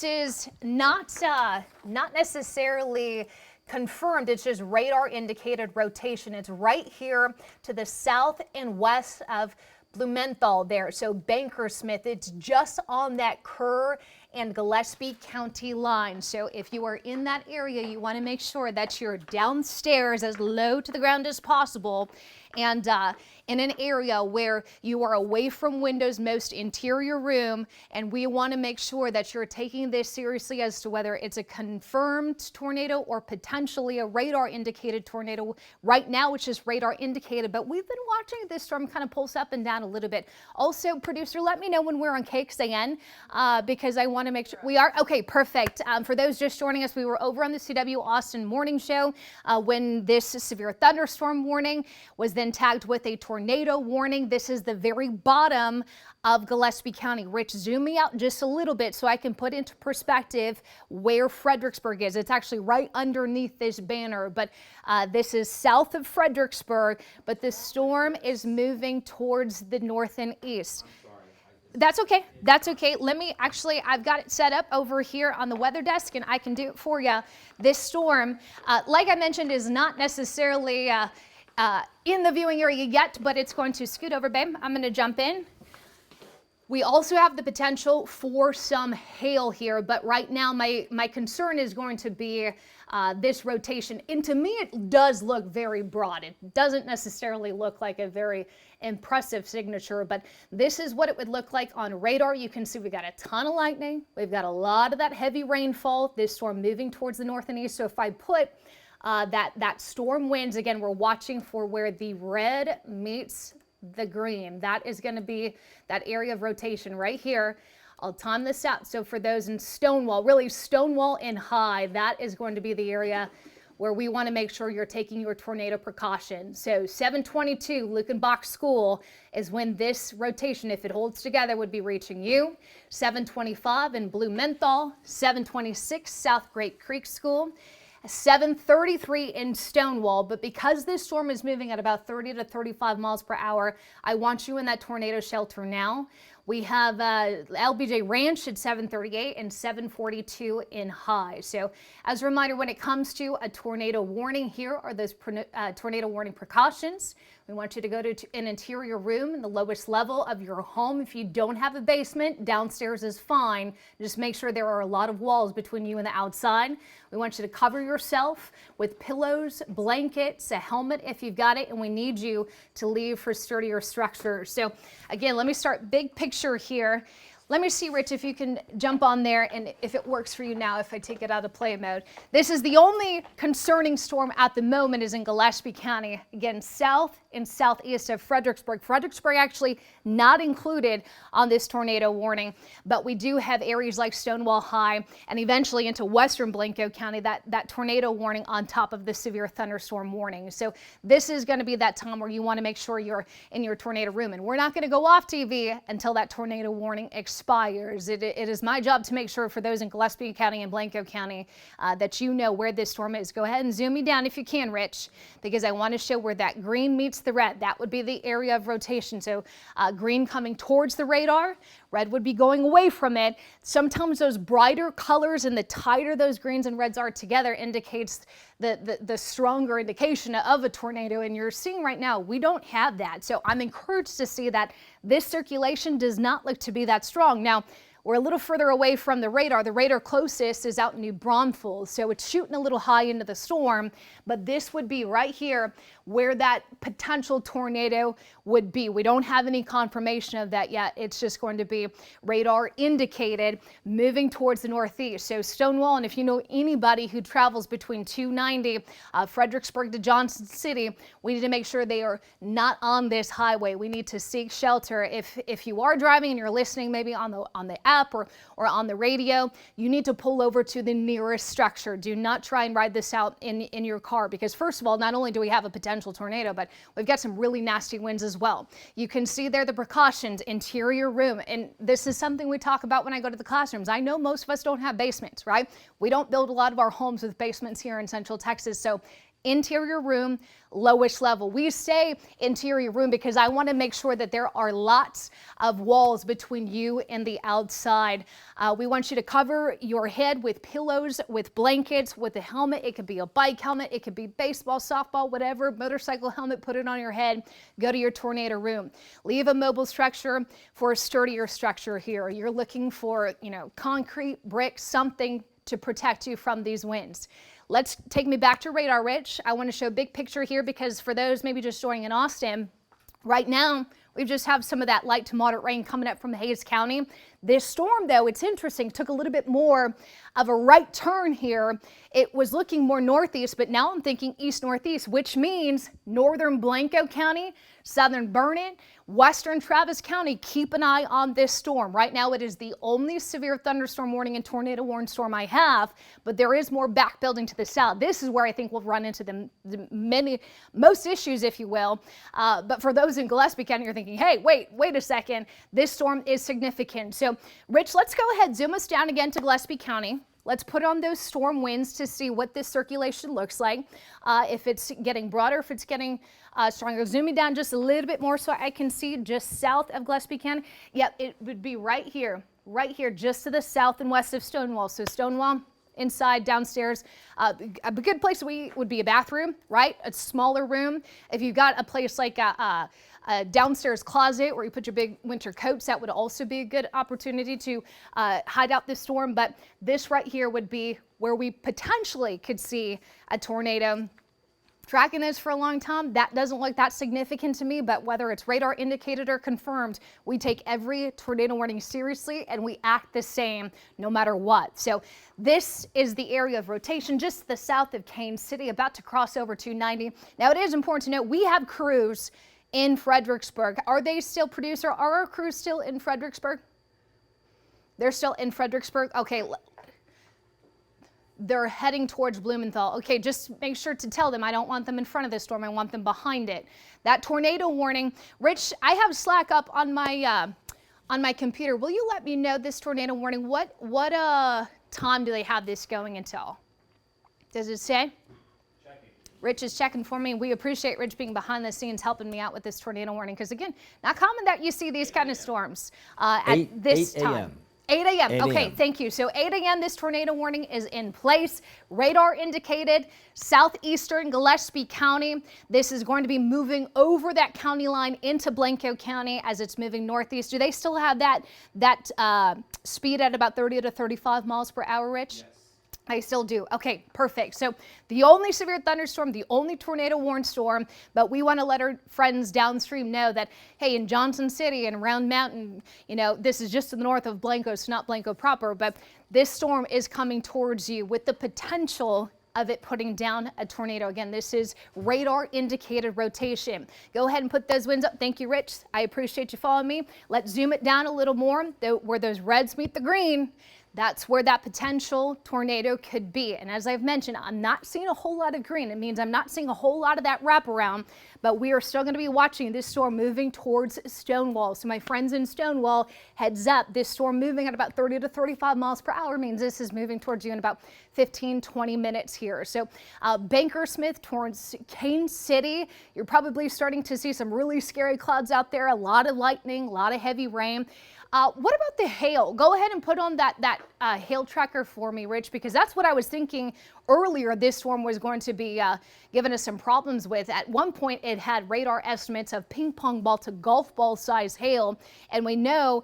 Is not necessarily confirmed. It's just radar indicated rotation. It's right here to the south and west of Blumenthal there. So Bankersmith, it's just on that Kerr and Gillespie County line. So if you are in that area, you want to make sure that you're downstairs as low to the ground as possible, and in an area where you are away from windows, most interior room, and we want to make sure that you're taking this seriously as to whether it's a confirmed tornado or potentially a radar indicated tornado. Right now it's just radar indicated, but we've been watching this storm kind of pulse up and down a little bit. Also, producer, let me know when we're on KXAN because I want to make sure we are. Okay, perfect. For those just joining us, we were over on the CW Austin morning show when this severe thunderstorm warning was then tagged with a tornado warning. This is the very bottom of Gillespie County. Rich, zoom me out just a little bit so I can put into perspective where Fredericksburg is. It's actually right underneath this banner, but this is south of Fredericksburg, but the storm is moving towards the north and east. That's okay. That's okay. I've got it set up over here on the weather desk and I can do it for you. This storm, like I mentioned, is not necessarily in the viewing area yet, but it's going to scoot over, babe. I'm going to jump in. We also have the potential for some hail here, but right now my concern is going to be this rotation. And to me, it does look very broad. It doesn't necessarily look like a very impressive signature, but this is what it would look like on radar. You can see we got a ton of lightning. We've got a lot of that heavy rainfall. This storm moving towards the north and east. So if I put that storm winds, again, we're watching for where the red meets the green. That is going to be that area of rotation right here. I'll time this out. So for those in Stonewall, really Stonewall and High, that is going to be the area where we want to make sure you're taking your tornado precaution. So 722 Lukenbach School is when this rotation, if it holds together, would be reaching you. 725 in Blumenthal, 726 South Great Creek School, 733 in Stonewall, but because this storm is moving at about 30 to 35 miles per hour, I want you in that tornado shelter now. We have LBJ Ranch at 738 and 742 in High. So as a reminder, when it comes to a tornado warning, here are those tornado warning precautions. We want you to go to an interior room in the lowest level of your home. If you don't have a basement, downstairs is fine. Just make sure there are a lot of walls between you and the outside. We want you to cover yourself with pillows, blankets, a helmet if you've got it, and we need you to leave for sturdier structures. So again, let me start big picture here. Let me see, Rich, if you can jump on there and if it works for you now, if I take it out of play mode. This is the only concerning storm at the moment is in Gillespie County. Again, south and southeast of Fredericksburg. Fredericksburg actually not included on this tornado warning, but we do have areas like Stonewall High and eventually into western Blanco County, that tornado warning on top of the severe thunderstorm warning. So this is going to be that time where you want to make sure you're in your tornado room. And we're not going to go off TV until that tornado warning expires. It is my job to make sure for those in Gillespie County and Blanco County that you know where this storm is. Go ahead and zoom me down if you can, Rich, because I want to show where that green meets the red. That would be the area of rotation. So green coming towards the radar, red would be going away from it. Sometimes those brighter colors and the tighter those greens and reds are together indicates the stronger indication of a tornado. And you're seeing right now, we don't have that. So I'm encouraged to see that this circulation does not look to be that strong. Now, we're a little further away from the radar. The radar closest is out in New Braunfels, so it's shooting a little high into the storm, but this would be right here where that potential tornado would be. We don't have any confirmation of that yet. It's just going to be radar indicated moving towards the northeast. So Stonewall, and if you know anybody who travels between 290 Fredericksburg to Johnson City, we need to make sure they are not on this highway. We need to seek shelter. If you are driving and you're listening maybe on the app or on the radio, you need to pull over to the nearest structure. Do not try and ride this out in your car, because first of all, not only do we have a potential tornado, but we've got some really nasty winds as well. You can see there the precautions, interior room, and this is something we talk about when I go to the classrooms. I know most of us don't have basements, right? We don't build a lot of our homes with basements here in Central Texas, so interior room, lowest level. We say interior room because I want to make sure that there are lots of walls between you and the outside. We want you to cover your head with pillows, with blankets, with a helmet. It could be a bike helmet, it could be baseball, softball, whatever, motorcycle helmet, put it on your head, go to your tornado room. Leave a mobile structure for a sturdier structure here. You're looking for, concrete, brick, something to protect you from these winds. Let's take me back to radar, Rich. I want to show a big picture here because for those maybe just joining in Austin, right now we just have some of that light to moderate rain coming up from Hayes County. This storm, though, it's interesting, took a little bit more of a right turn here. It was looking more northeast, but now I'm thinking east-northeast, which means northern Blanco County, southern Burnett, western Travis County. Keep an eye on this storm. Right now, it is the only severe thunderstorm warning and tornado warning storm I have, but there is more back building to the south. This is where I think we'll run into the most issues, if you will. But for those in Gillespie County, you're thinking, hey, wait a second. This storm is significant. So, Rich, let's go ahead, zoom us down again to Gillespie County. Let's put on those storm winds to see what this circulation looks like. If it's getting broader, if it's getting stronger. Zoom me down just a little bit more so I can see just south of Gillespie County. Yep, it would be right here, just to the south and west of Stonewall. So Stonewall, inside, downstairs. A good place would be a bathroom, right? A smaller room. If you've got a place like a downstairs closet where you put your big winter coats, that would also be a good opportunity to hide out this storm. But this right here would be where we potentially could see a tornado. Tracking this for a long time, that doesn't look that significant to me, but whether it's radar indicated or confirmed, we take every tornado warning seriously and we act the same no matter what. So this is the area of rotation just to the south of Kane City, about to cross over 290. Now it is important to note we have crews in Fredericksburg. Are they still are our crews still in Fredericksburg? They're still in Fredericksburg? Okay. They're heading towards Blumenthal. Okay, just make sure to tell them I don't want them in front of this storm. I want them behind it. That tornado warning, Rich, I have Slack up on my computer. Will you let me know this tornado warning? What time do they have this going until? Does it say? Checking. Rich is checking for me. We appreciate Rich being behind the scenes helping me out with this tornado warning because again, not common that you see these kind of storms at this time. 8 a.m. Okay, thank you. So 8 a.m. this tornado warning is in place. Radar indicated southeastern Gillespie County. This is going to be moving over that county line into Blanco County as it's moving northeast. Do they still have that speed at about 30 to 35 miles per hour, Rich? Yes. I still do. Okay, perfect. So the only severe thunderstorm, the only tornado warned storm, but we want to let our friends downstream know that, hey, in Johnson City and Round Mountain, this is just to the north of Blanco, it's not Blanco proper, but this storm is coming towards you with the potential of it putting down a tornado. Again, this is radar indicated rotation. Go ahead and put those winds up. Thank you, Rich. I appreciate you following me. Let's zoom it down a little more where those reds meet the green. That's where that potential tornado could be. And as I've mentioned, I'm not seeing a whole lot of green. It means I'm not seeing a whole lot of that wraparound, but we are still going to be watching this storm moving towards Stonewall. So my friends in Stonewall, heads up, this storm moving at about 30 to 35 miles per hour means this is moving towards you in about 15, 20 minutes here. So Bankersmith towards Kane City, you're probably starting to see some really scary clouds out there, a lot of lightning, a lot of heavy rain. What about the hail? Go ahead and put on that hail tracker for me, Rich, because that's what I was thinking earlier this storm was going to be giving us some problems with. At one point, it had radar estimates of ping pong ball to golf ball size hail, and we know,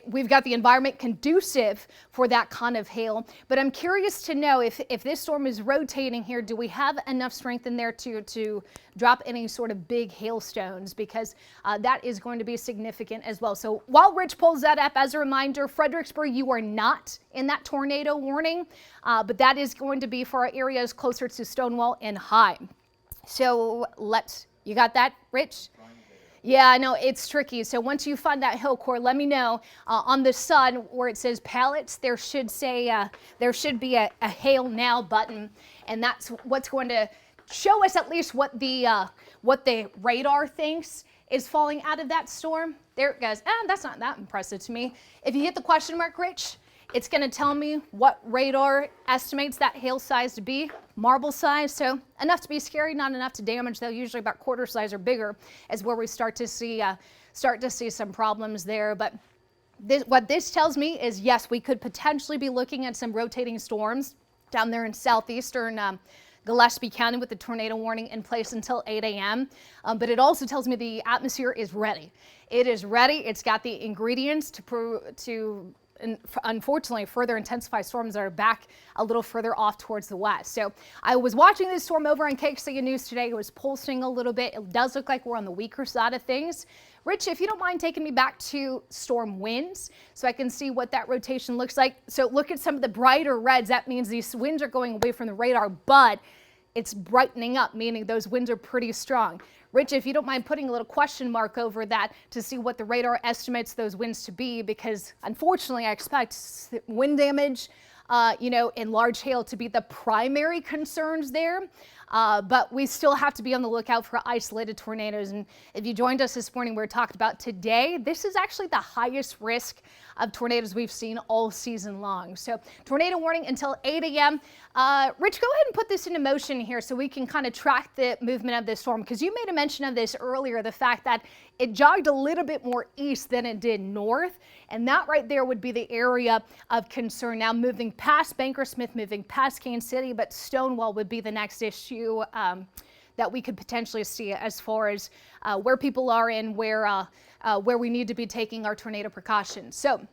we've got the environment conducive for that kind of hail. But I'm curious to know if this storm is rotating here, do we have enough strength in there to drop any sort of big hailstones? Because that is going to be significant as well. So while Rich pulls that up, as a reminder, Fredericksburg, you are not in that tornado warning, but that is going to be for our areas closer to Stonewall and High. So you got that, Rich? Yeah, I know it's tricky. So once you find that hill core, let me know. On the sun where it says pallets, there should be a hail now button, and that's what's going to show us at least what the radar thinks is falling out of that storm. There it goes. That's not that impressive to me. If you hit the question mark, Rich, It's going to tell me what radar estimates that hail size to be, marble size, so enough to be scary, not enough to damage, though usually about quarter size or bigger is where we start to see some problems there. But what this tells me is, yes, we could potentially be looking at some rotating storms down there in southeastern Gillespie County with the tornado warning in place until 8 a.m. But it also tells me the atmosphere is ready. It is ready. It's got the ingredients to unfortunately further intensify storms that are back a little further off towards the west. So I was watching this storm over on KXAN News today. It was pulsing a little bit. It does look like we're on the weaker side of things. Rich, if you don't mind taking me back to storm winds so I can see what that rotation looks like. So look at some of the brighter reds. That means these winds are going away from the radar, but it's brightening up, meaning those winds are pretty strong. Rich, if you don't mind putting a little question mark over that to see what the radar estimates those winds to be, because unfortunately I expect wind damage, and large hail to be the primary concerns there. But we still have to be on the lookout for isolated tornadoes. And if you joined us this morning, we were talking about today, this is actually the highest risk of tornadoes we've seen all season long. So tornado warning until 8 a.m. Rich, go ahead and put this into motion here so we can kind of track the movement of this storm, because you made a mention of this earlier, the fact that it jogged a little bit more east than it did north. And that right there would be the area of concern. Now moving past Bankersmith, moving past Kansas City, but Stonewall would be the next issue that we could potentially see as far as where people are and where we need to be taking our tornado precautions. So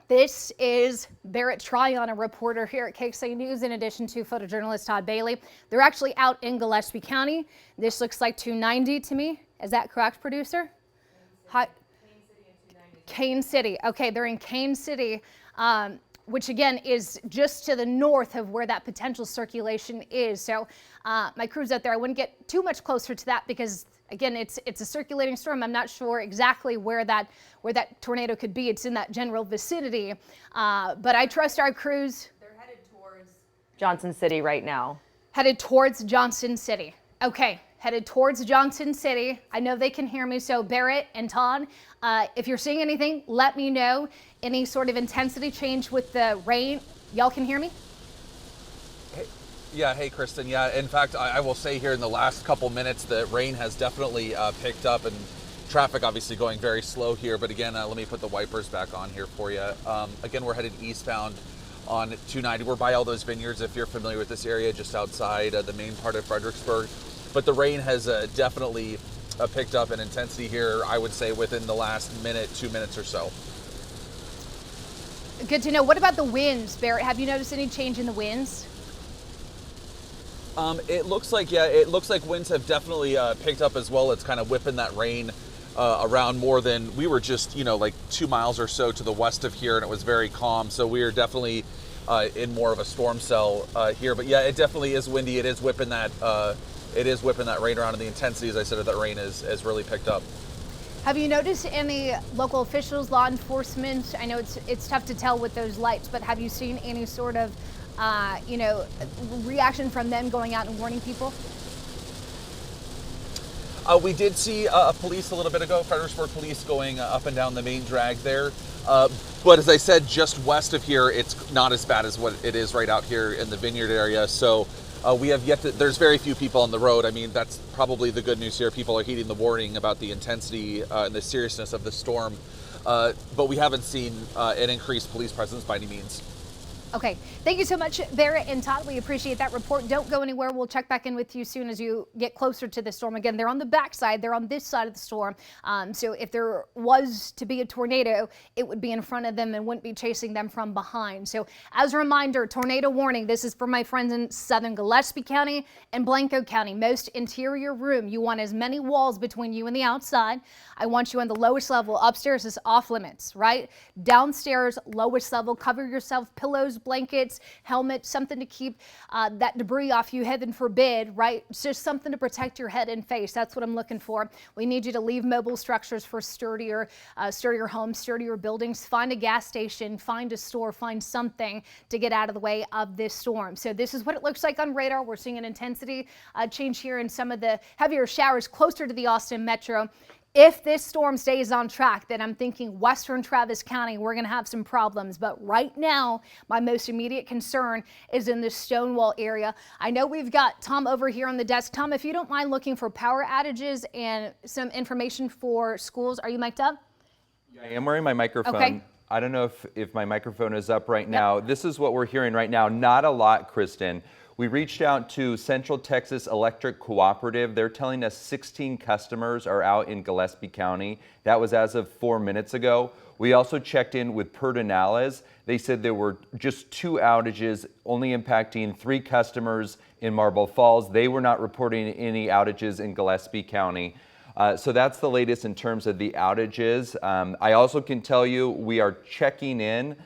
this is Barrett Tryon, a reporter here at KXAN News, in addition to photojournalist Todd Bailey. They're actually out in Gillespie County. This looks like 290 to me. Is that correct, producer? Kane City. Okay, they're in Kane City, which again is just to the north of where that potential circulation is. So my crew's out there. I wouldn't get too much closer to that because again, it's a circulating storm. I'm not sure exactly where that tornado could be. It's in that general vicinity, but I trust our crews. They're headed towards Johnson City right now. Headed towards Johnson City. Okay. Headed towards Johnson City. I know they can hear me, so Barrett and Todd, if you're seeing anything, let me know. Any sort of intensity change with the rain. Y'all can hear me? Hey, Kristen. Yeah, in fact, I will say here in the last couple minutes, the rain has definitely picked up, and traffic obviously going very slow here. But again, let me put the wipers back on here for you. Again, we're headed eastbound on 290. We're by all those vineyards, if you're familiar with this area, just outside the main part of Fredericksburg. But the rain has definitely picked up in intensity here, I would say, within the last minute, 2 minutes or so. Good to know. What about the winds, Barrett? Have you noticed any change in the winds? It looks like winds have definitely picked up as well. It's kind of whipping that rain around more than we were just, like 2 miles or so to the west of here, and it was very calm. So we are definitely in more of a storm cell here. But yeah, it definitely is windy. It is whipping that. It is whipping that rain around, and the intensity, as I said, of that rain has really picked up. Have you noticed any local officials, law enforcement? I know it's tough to tell with those lights, but have you seen any sort of, reaction from them going out and warning people? We did see police a little bit ago, Fredericksburg police going up and down the main drag there. But as I said, just west of here, it's not as bad as what it is right out here in the vineyard area. So we have yet to, there's very few people on the road. I mean, that's probably the good news here. People are heeding the warning about the intensity and the seriousness of the storm. But we haven't seen an increased police presence by any means. Okay, thank you so much, Barrett and Todd. We appreciate that report. Don't go anywhere. We'll check back in with you soon as you get closer to the storm. Again, they're on the backside. They're on this side of the storm. So if there was to be a tornado, it would be in front of them and wouldn't be chasing them from behind. So as a reminder, tornado warning. This is for my friends in southern Gillespie County and Blanco County. Most interior room. You want as many walls between you and the outside. I want you on the lowest level. Upstairs is off limits, right? Downstairs, lowest level. Cover yourself, pillows, blankets, helmet, something to keep that debris off you, heaven forbid, right? It's just something to protect your head and face. That's what I'm looking for. We need you to leave mobile structures for sturdier homes, sturdier buildings. Find a gas station, find a store, find something to get out of the way of this storm. So this is what it looks like on radar. We're seeing an intensity change here in some of the heavier showers closer to the Austin metro. If this storm stays on track, then I'm thinking western Travis County, we're going to have some problems. But right now, my most immediate concern is in the Stonewall area. I know we've got Tom over here on the desk. Tom, if you don't mind looking for power outages and some information for schools, are you mic'd up? Yeah, I am wearing my microphone. Okay. I don't know if my microphone is up right now. This is what we're hearing right now. Not a lot, Kristen. We reached out to Central Texas Electric Cooperative. They're telling us 16 customers are out in Gillespie County. That was as of 4 minutes ago. We also checked in with Pedernales. They said there were just 2 outages, only impacting 3 customers in Marble Falls. They were not reporting any outages in Gillespie County. So that's the latest in terms of the outages. I also can tell you we are checking in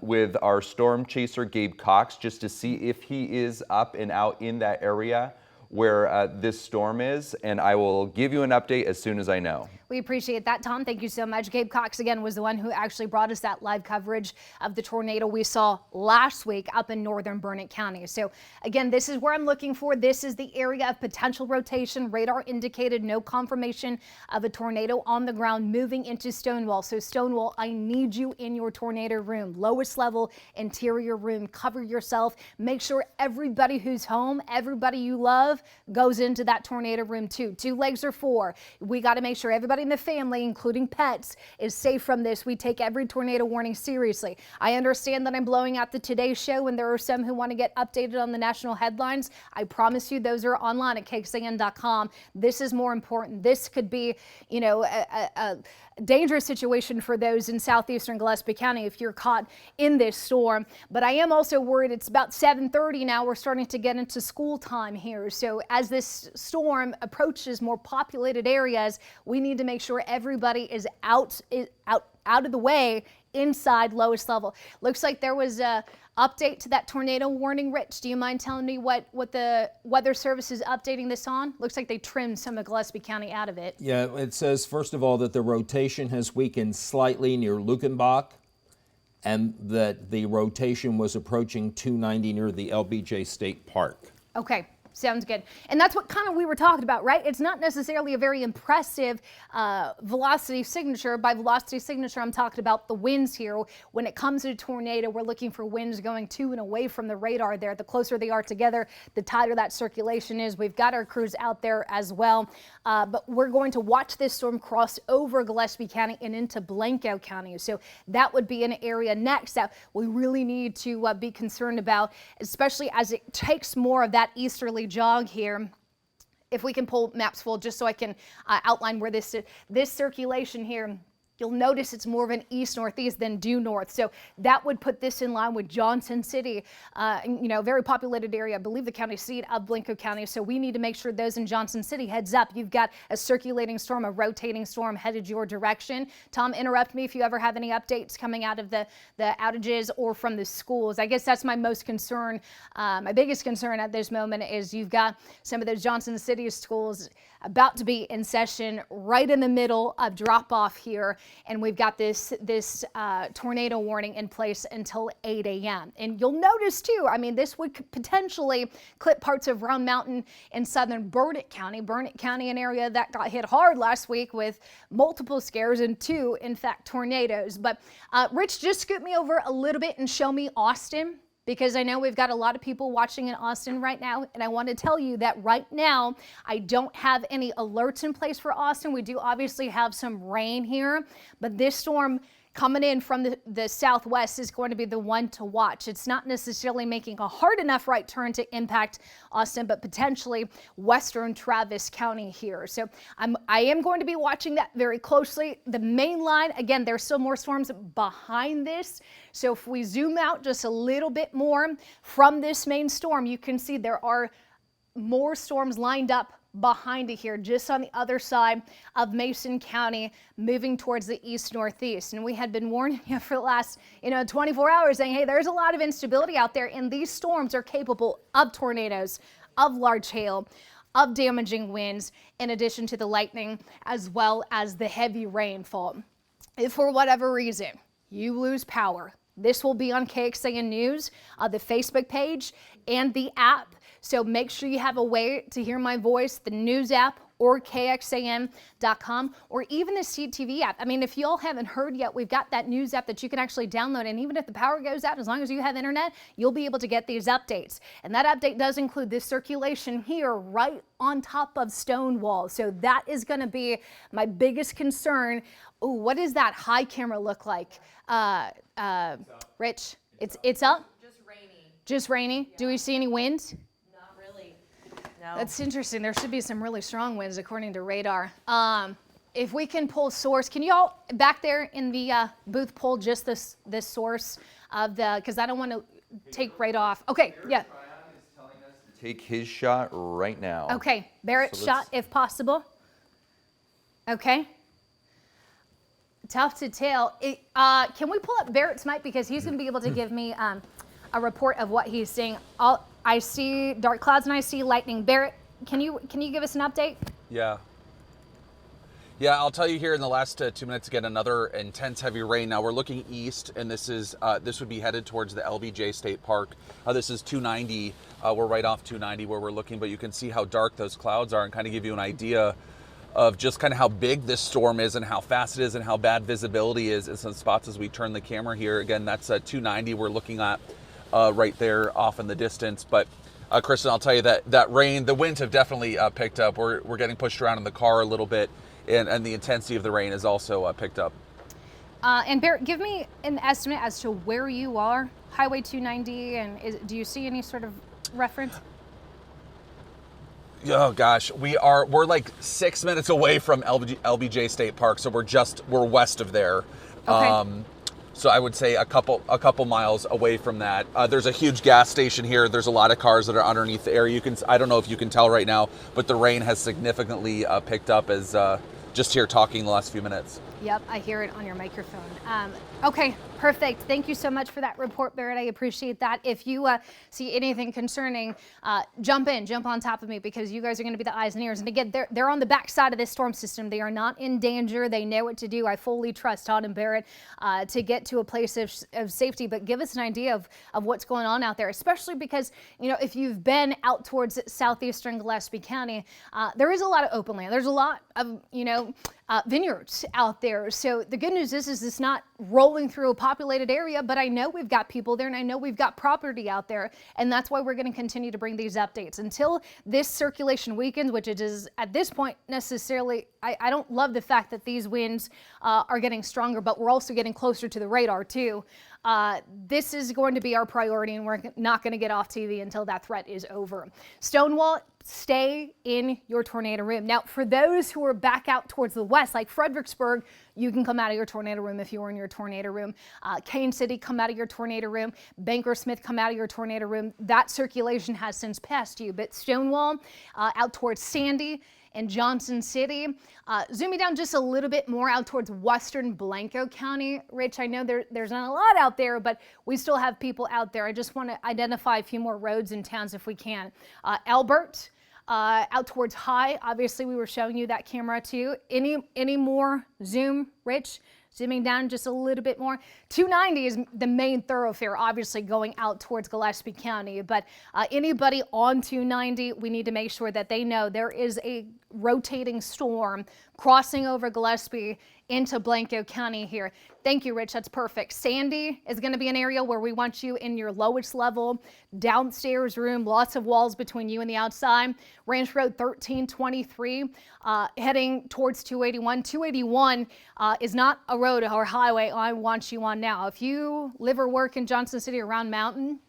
with our storm chaser, Gabe Cox, just to see if he is up and out in that area where this storm is, and I will give you an update as soon as I know. We appreciate that, Tom. Thank you so much. Gabe Cox, again, was the one who actually brought us that live coverage of the tornado we saw last week up in northern Burnett County. So, again, this is where I'm looking for. This is the area of potential rotation. Radar indicated no confirmation of a tornado on the ground moving into Stonewall. So, Stonewall, I need you in your tornado room. Lowest level, interior room. Cover yourself. Make sure everybody who's home, everybody you love, goes into that tornado room too. 2 legs or 4. We got to make sure everybody in the family, including pets, is safe from this. We take every tornado warning seriously. I understand that I'm blowing out the Today Show, and there are some who want to get updated on the national headlines. I promise you those are online at KXAN.com. This is more important. This could be, you know, a dangerous situation for those in southeastern Gillespie County if you're caught in this storm. But I am also worried. It's about 7:30 now. We're starting to get into school time here. So as this storm approaches more populated areas, we need to make sure everybody is out of the way inside lowest level. Looks like there was a update to that tornado warning. Rich, do you mind telling me what the Weather Service is updating this on? Looks like they trimmed some of Gillespie County out of it. Yeah, it says, first of all, that the rotation has weakened slightly near Lukenbach, and that the rotation was approaching 290 near the LBJ State Park. Okay. Sounds good. And that's what kind of we were talking about, right? It's not necessarily a very impressive velocity signature. By velocity signature, I'm talking about the winds here. When it comes to a tornado, we're looking for winds going to and away from the radar there. The closer they are together, the tighter that circulation is. We've got our crews out there as well. But we're going to watch this storm cross over Gillespie County and into Blanco County. So that would be an area next that we really need to be concerned about, especially as it takes more of that easterly jog here. If we can pull maps full just so I can outline where this circulation here, you'll notice it's more of an east-northeast than due north. So that would put this in line with Johnson City, you know, very populated area. I believe the county seat of Blanco County. So we need to make sure those in Johnson City, heads up. You've got a circulating storm, a rotating storm headed your direction. Tom, interrupt me if you ever have any updates coming out of the outages or from the schools. I guess that's my most concern. My biggest concern at this moment is you've got some of those Johnson City schools about to be in session right in the middle of drop off here. And we've got this tornado warning in place until 8 a.m. And you'll notice too, I mean, this would potentially clip parts of Round Mountain in southern Burnett County. Burnett County, an area that got hit hard last week with multiple scares and 2, in fact, tornadoes. But Rich, just scoot me over a little bit and show me Austin, because I know we've got a lot of people watching in Austin right now, and I want to tell you that right now I don't have any alerts in place for Austin. We do obviously have some rain here, but this storm coming in from the southwest is going to be the one to watch. It's not necessarily making a hard enough right turn to impact Austin, but potentially western Travis County here. So I am going to be watching that very closely. The main line, again, there's still more storms behind this. So if we zoom out just a little bit more from this main storm, you can see there are more storms lined up behind it here, just on the other side of Mason County, moving towards the east-northeast. And we had been warning you for the last 24 hours saying, hey, there's a lot of instability out there, and these storms are capable of tornadoes, of large hail, of damaging winds, in addition to the lightning, as well as the heavy rainfall. If for whatever reason you lose power, this will be on KXAN News, the Facebook page, and the app. So make sure you have a way to hear my voice, the news app or KXAN.com, or even the CTV app. I mean, if y'all haven't heard yet, we've got that news app that you can actually download, and even if the power goes out, as long as you have internet, you'll be able to get these updates. And that update does include this circulation here right on top of Stonewall. So that is going to be my biggest concern. Ooh, what does that high camera look like? Rich, it's up? Just rainy. Just rainy? Yeah. Do we see any wind? Not really. No. That's interesting. There should be some really strong winds according to radar. If we can pull source, can you all back there in the booth pull just this source of the, because I don't want to take right off. Okay, yeah. Take his shot right now. Okay, Barrett's shot if possible. Okay. Tough to tell. Can we pull up Barrett's mic, because he's going to be able to give me a report of what he's seeing. I see dark clouds and I see lightning. Barrett, can you give us an update? Yeah. Yeah, I'll tell you here in the last 2 minutes, again, another intense heavy rain. Now we're looking east, and this would be headed towards the LBJ State Park. This is 290. We're right off 290 where we're looking, but you can see how dark those clouds are and kind of give you an idea of just kind of how big this storm is and how fast it is and how bad visibility is in some spots as we turn the camera here. Again, that's 290 we're looking at right there off in the distance. But Kristen, I'll tell you that rain, the winds have definitely picked up. We're getting pushed around in the car a little bit, and the intensity of the rain has also picked up. And Barrett, give me an estimate as to where you are, Highway 290, and do you see any sort of reference? Oh gosh, we're like 6 minutes away from LBJ State Park, so we're west of there. Okay. So I would say a couple miles away from that. There's a huge gas station here. There's a lot of cars that are underneath the area. I don't know if you can tell right now, but the rain has significantly picked up as just here talking the last few minutes. Yep, I hear it on your microphone. Okay, perfect. Thank you so much for that report, Barrett. I appreciate that. If you see anything concerning, jump on top of me, because you guys are going to be the eyes and ears. And again, they're on the back side of this storm system. They are not in danger. They know what to do. I fully trust Todd and Barrett to get to a place of safety. But give us an idea of what's going on out there, especially because, if you've been out towards southeastern Gillespie County, there is a lot of open land. There's a lot of, vineyards out there. So the good news is it's not rolling through a populated area, but I know we've got people there and I know we've got property out there. And that's why we're going to continue to bring these updates until this circulation weakens, which it is at this point necessarily. I don't love the fact that these winds are getting stronger, but we're also getting closer to the radar too. This is going to be our priority, and we're not going to get off TV until that threat is over. Stonewall, stay in your tornado room. Now, for those who are back out towards the west, like Fredericksburg, you can come out of your tornado room if you were in your tornado room. Kane City, come out of your tornado room. Bankersmith, come out of your tornado room. That circulation has since passed you, but Stonewall, out towards Sandy and Johnson City. Zooming down just a little bit more out towards western Blanco County. Rich, I know there's not a lot out there, but we still have people out there. I just want to identify a few more roads and towns if we can. Albert, out towards High, obviously we were showing you that camera too. Any more zoom, Rich? Zooming down just a little bit more. 290 is the main thoroughfare, obviously going out towards Gillespie County, but anybody on 290, we need to make sure that they know there is a rotating storm crossing over Gillespie into Blanco County here. Thank you, Rich. That's perfect. Sandy is going to be an area where we want you in your lowest level, downstairs room, lots of walls between you and the outside. Ranch Road 1323, heading towards 281. 281 is not a road or highway I want you on now. If you live or work in Johnson City or Round Mountain,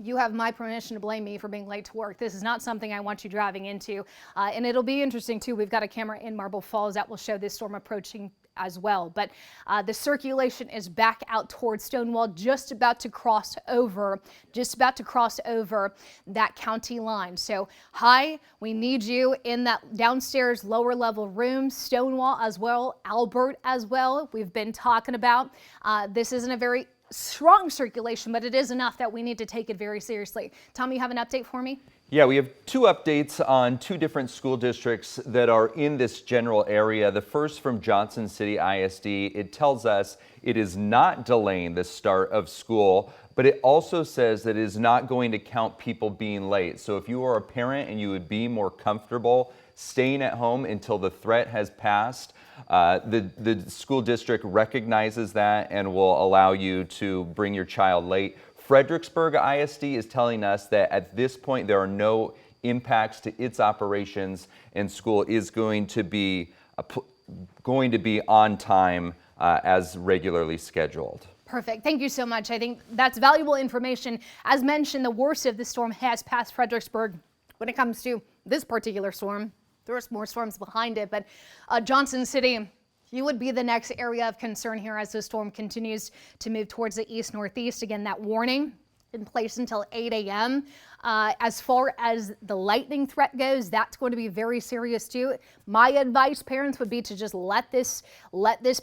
you have my permission to blame me for being late to work. This is not something I want you driving into. And it'll be interesting too. We've got a camera in Marble Falls that will show this storm approaching as well. But the circulation is back out towards Stonewall, just about to cross over that county line. So High, we need you in that downstairs lower level room. Stonewall as well, Albert as well. We've been talking about this isn't a very strong circulation, but it is enough that we need to take it very seriously. Tom, you have an update for me? Yeah, we have two updates on two different school districts that are in this general area. The first from Johnson City ISD. It tells us it is not delaying the start of school, but it also says that it is not going to count people being late. So if you are a parent and you would be more comfortable staying at home until the threat has passed. The school district recognizes that and will allow you to bring your child late. Fredericksburg ISD is telling us that at this point there are no impacts to its operations, and school is going to be on time as regularly scheduled. Perfect. Thank you so much. I think that's valuable information. As mentioned, the worst of the storm has passed Fredericksburg. When it comes to this particular storm, there's more storms behind it, but Johnson City, you would be the next area of concern here as the storm continues to move towards the east-northeast. Again, that warning in place until 8 a.m. As far as the lightning threat goes, that's going to be very serious too. My advice, parents, would be to just let this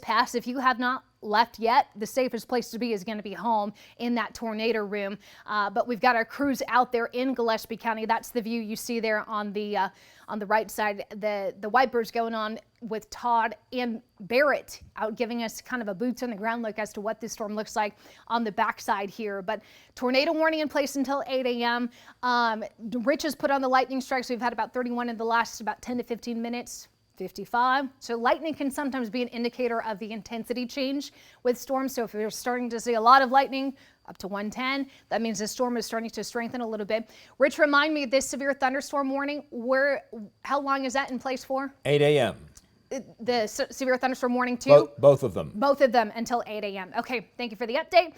pass. If you have not left yet, the safest place to be is going to be home in that tornado room. But we've got our crews out there in Gillespie County. That's the view you see there on the right side. The wipers going on with Todd and Barrett out giving us kind of a boots on the ground look as to what this storm looks like on the backside here. But tornado warning in place until 8 a.m. Rich has put on the lightning strikes. We've had about 31 in the last about 10 to 15 minutes. 55. So lightning can sometimes be an indicator of the intensity change with storms. So if you're starting to see a lot of lightning up to 110, that means the storm is starting to strengthen a little bit. Rich, remind me, this severe thunderstorm warning, how long is that in place for? 8 a.m. The severe thunderstorm warning too? Both of them. Both of them until 8 a.m. Okay, thank you for the update.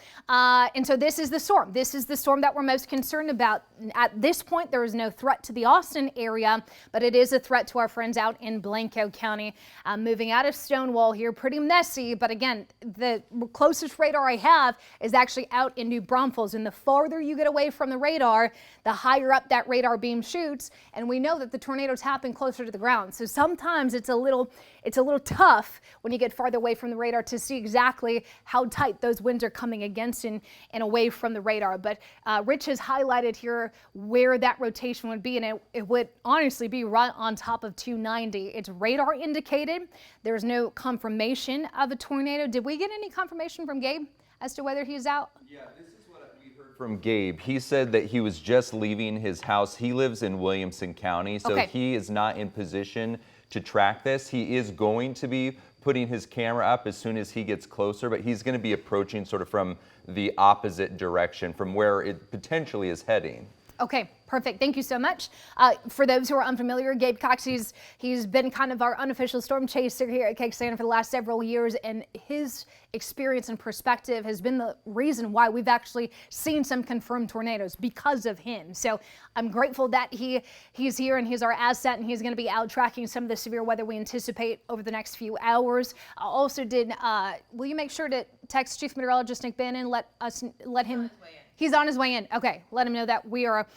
And so this is the storm. This is the storm that we're most concerned about. At this point, there is no threat to the Austin area, but it is a threat to our friends out in Blanco County. Moving out of Stonewall here, pretty messy, but again, the closest radar I have is actually out in New Braunfels. And the farther you get away from the radar, the higher up that radar beam shoots. And we know that the tornadoes happen closer to the ground. So sometimes it's a little tough when you get farther away from the radar to see exactly how tight those winds are coming against and away from the radar. But Rich has highlighted here where that rotation would be, and it would honestly be right on top of 290. It's radar indicated. There's no confirmation of a tornado. Did we get any confirmation from Gabe as to whether he's out? Yeah, this is what we heard from Gabe. He said that he was just leaving his house. He lives in Williamson County, so he is not in position to track this. He is going to be putting his camera up as soon as he gets closer, but he's going to be approaching sort of from the opposite direction from where it potentially is heading. Okay, perfect. Thank you so much. For those who are unfamiliar, Gabe Cox, he's been kind of our unofficial storm chaser here at KXAN for the last several years, and his experience and perspective has been the reason why we've actually seen some confirmed tornadoes because of him. So I'm grateful that he's here and he's our asset, and he's going to be out tracking some of the severe weather we anticipate over the next few hours. I also will you make sure to text Chief Meteorologist Nick Bannon, let him. He's on his way in. Okay, let him know that we are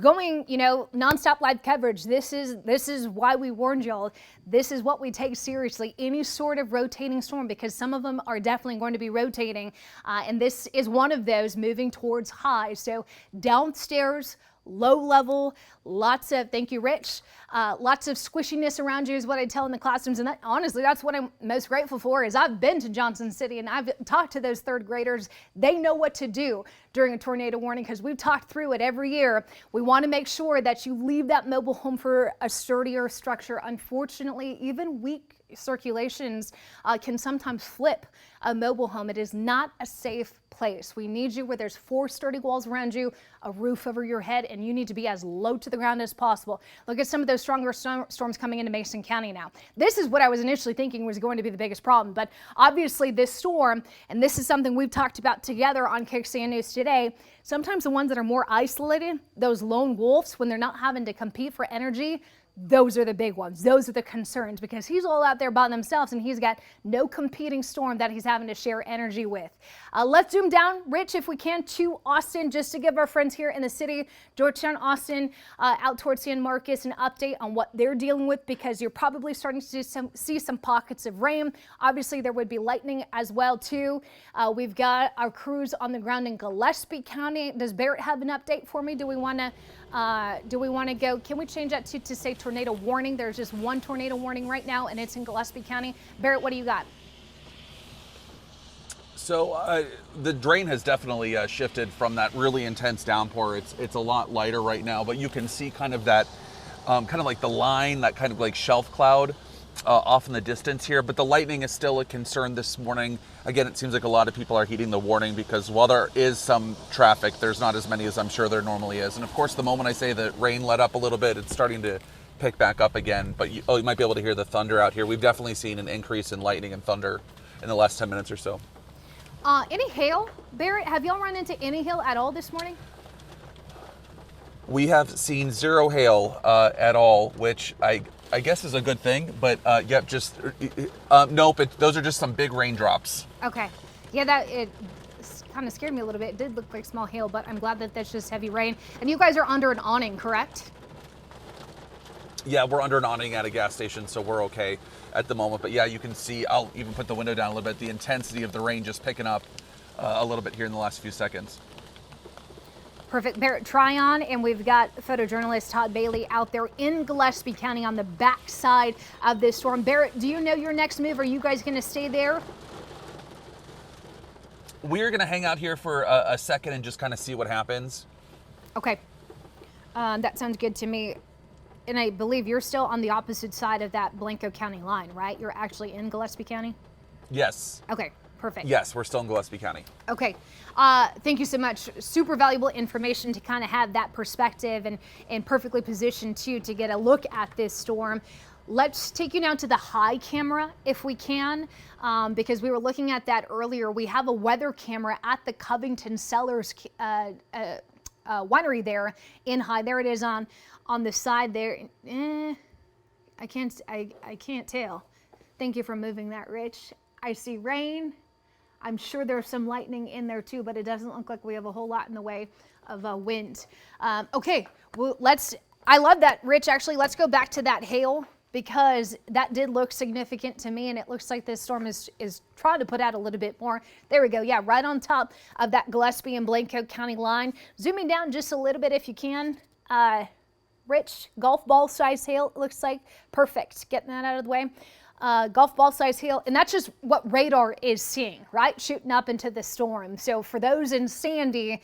going, nonstop live coverage. This is why we warned y'all. This is what we take seriously. Any sort of rotating storm, because some of them are definitely going to be rotating, and this is one of those moving towards high. So downstairs, low level, lots of, thank you, Rich, lots of squishiness around you is what I tell in the classrooms. And honestly, that's what I'm most grateful for. Is I've been to Johnson City and I've talked to those third graders. They know what to do during a tornado warning because we've talked through it every year. We want to make sure that you leave that mobile home for a sturdier structure. Unfortunately, even weak circulations can sometimes flip a mobile home. It is not a safe place. We need you where there's 4 sturdy walls around you, a roof over your head, and you need to be as low to the ground as possible. Look at some of those stronger storms coming into Mason County now. This is what I was initially thinking was going to be the biggest problem, but obviously this storm, and this is something we've talked about together on KXAN News today, sometimes the ones that are more isolated, those lone wolves, when they're not having to compete for energy, those are the big ones. Those are the concerns because he's all out there by themselves and he's got no competing storm that he's having to share energy with. Let's zoom down, Rich, if we can, to Austin, just to give our friends here in the city, Georgetown, Austin, out towards San Marcos, an update on what they're dealing with because you're probably starting to see some pockets of rain. Obviously, there would be lightning as well, too. We've got our crews on the ground in Gillespie County. Does Barrett have an update for me? Do we want to go? Can we change that to say tornado warning? There's just one tornado warning right now, and it's in Gillespie County. Barrett, what do you got? So the drain has definitely shifted from that really intense downpour. It's a lot lighter right now, but you can see kind of that kind of like the line, that kind of like shelf cloud off in the distance here. But the lightning is still a concern this morning. Again, it seems like a lot of people are heeding the warning because while there is some traffic, there's not as many as I'm sure there normally is. And of course, the moment I say that rain let up a little bit, it's starting to pick back up again. But you might be able to hear the thunder out here. We've definitely seen an increase in lightning and thunder in the last 10 minutes or so. Any hail? Barrett, have y'all run into any hail at all this morning? We have seen zero hail at all, which I guess is a good thing. But yep, just nope. Those are just some big raindrops. Okay. Yeah, it kind of scared me a little bit. It did look like small hail, but I'm glad that that's just heavy rain. And you guys are under an awning, correct? Yeah, we're under an awning at a gas station, so we're okay at the moment. But yeah, you can see, I'll even put the window down a little bit, the intensity of the rain just picking up a little bit here in the last few seconds. Perfect. Barrett, try on, and we've got photojournalist Todd Bailey out there in Gillespie County on the backside of this storm. Barrett, do you know your next move? Are you guys going to stay there? We're going to hang out here for a second and just kind of see what happens. Okay. That sounds good to me. And I believe you're still on the opposite side of that Blanco County line, right? You're actually in Gillespie County? Yes. Okay, perfect. Yes, we're still in Gillespie County. Okay. Thank you so much. Super valuable information to kind of have that perspective and perfectly positioned too to get a look at this storm. Let's take you now to the high camera if we can, because we were looking at that earlier. We have a weather camera at the Covington Cellars winery there in high. There it is on the side there. I can't tell. Thank you for moving that, Rich. I see rain. I'm sure there's some lightning in there too, but it doesn't look like we have a whole lot in the way of wind. Okay, well, I love that, Rich. Actually, let's go back to that hail because that did look significant to me, and it looks like this storm is trying to put out a little bit more. There we go. Yeah, right on top of that Gillespie and Blanco County line. Zooming down just a little bit if you can. Rich, golf ball size hail, it looks like. Perfect. Getting that out of the way. Golf ball size hail, and that's just what radar is seeing, right? Shooting up into the storm. So for those in Sandy,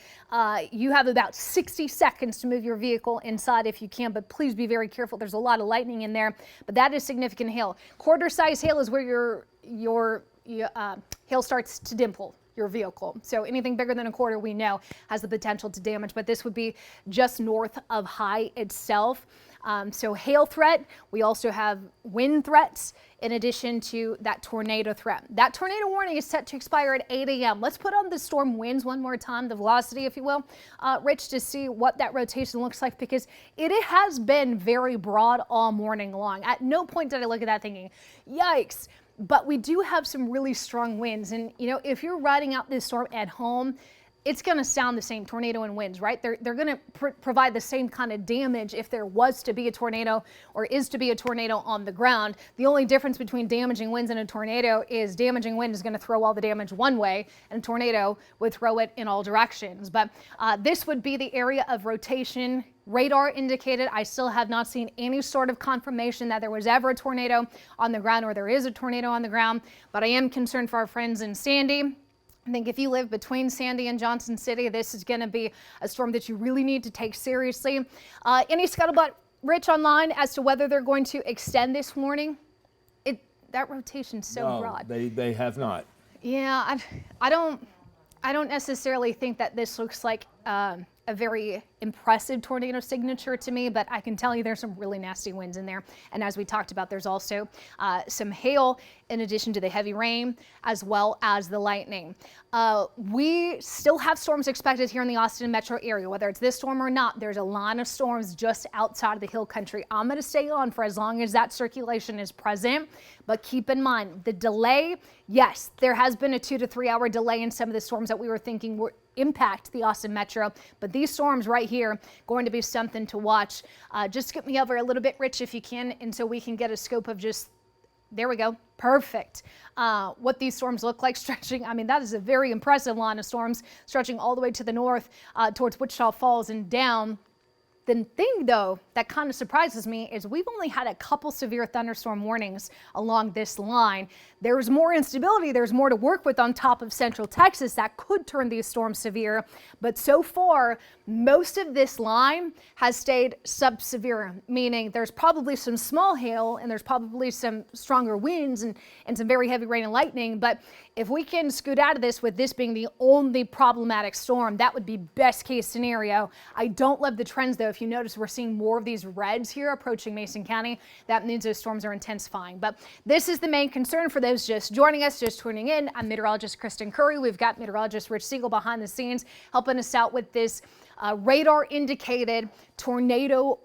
you have about 60 seconds to move your vehicle inside if you can, but please be very careful. There's a lot of lightning in there, but that is significant hail. Quarter size hail is where your hail starts to dimple your vehicle. So anything bigger than a quarter, we know, has the potential to damage, but this would be just north of high itself. So hail threat, we also have wind threats in addition to that tornado threat. That tornado warning is set to expire at 8 a.m. Let's put on the storm winds one more time, the velocity, if you will, Rich, to see what that rotation looks like, because it has been very broad all morning long. At no point did I look at that thinking, yikes. But we do have some really strong winds. And, you know, if you're riding out this storm at home, it's going to sound the same, tornado and winds, right? They're going to provide the same kind of damage if there was to be a tornado or is to be a tornado on the ground. The only difference between damaging winds and a tornado is damaging wind is going to throw all the damage one way, and a tornado would throw it in all directions. But this would be the area of rotation. Radar indicated. I still have not seen any sort of confirmation that there was ever a tornado on the ground or there is a tornado on the ground, but I am concerned for our friends in Sandy. I think if you live between Sandy and Johnson City, this is going to be a storm that you really need to take seriously. Any scuttlebutt, Rich, online as to whether they're going to extend this warning? That rotation's so broad. They have not. Yeah, I don't necessarily think that this looks like a very impressive tornado signature to me, but I can tell you there's some really nasty winds in there. And as we talked about, there's also some hail in addition to the heavy rain, as well as the lightning. We still have storms expected here in the Austin metro area. Whether it's this storm or not, there's a line of storms just outside of the hill country. I'm going to stay on for as long as that circulation is present, but keep in mind the delay. Yes, there has been a 2 to 3 hour delay in some of the storms that we were thinking would impact the Austin metro, but these storms right here going to be something to watch. Just skip me over a little bit, Rich, if you can, and so we can get a scope of just, there we go, perfect. What these storms look like stretching. I mean, that is a very impressive line of storms stretching all the way to the north towards Wichita Falls and down The thing, though, that kind of surprises me is we've only had a couple severe thunderstorm warnings along this line. There's more instability. There's more to work with on top of central Texas that could turn these storms severe. But so far, most of this line has stayed sub-severe, meaning there's probably some small hail and there's probably some stronger winds and some very heavy rain and lightning. But if we can scoot out of this with this being the only problematic storm, that would be best case scenario. I don't love the trends, though. If you notice, we're seeing more of these reds here approaching Mason County. That means those storms are intensifying. But this is the main concern for those just joining us, just tuning in. I'm meteorologist Kristen Curry. We've got meteorologist Rich Siegel behind the scenes helping us out with this radar indicated tornadic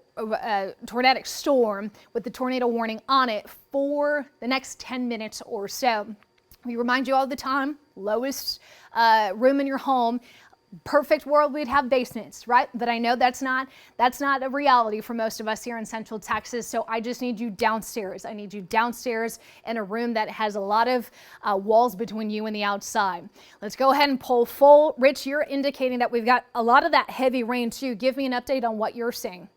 storm with the tornado warning on it for the next 10 minutes or so. We remind you all the time, lowest room in your home. Perfect world, we'd have basements, right? But I know that's not a reality for most of us here in Central Texas. So I just need you downstairs. I need you downstairs in a room that has a lot of walls between you and the outside. Let's go ahead and pull full. Rich, you're indicating that we've got a lot of that heavy rain too. Give me an update on what you're seeing.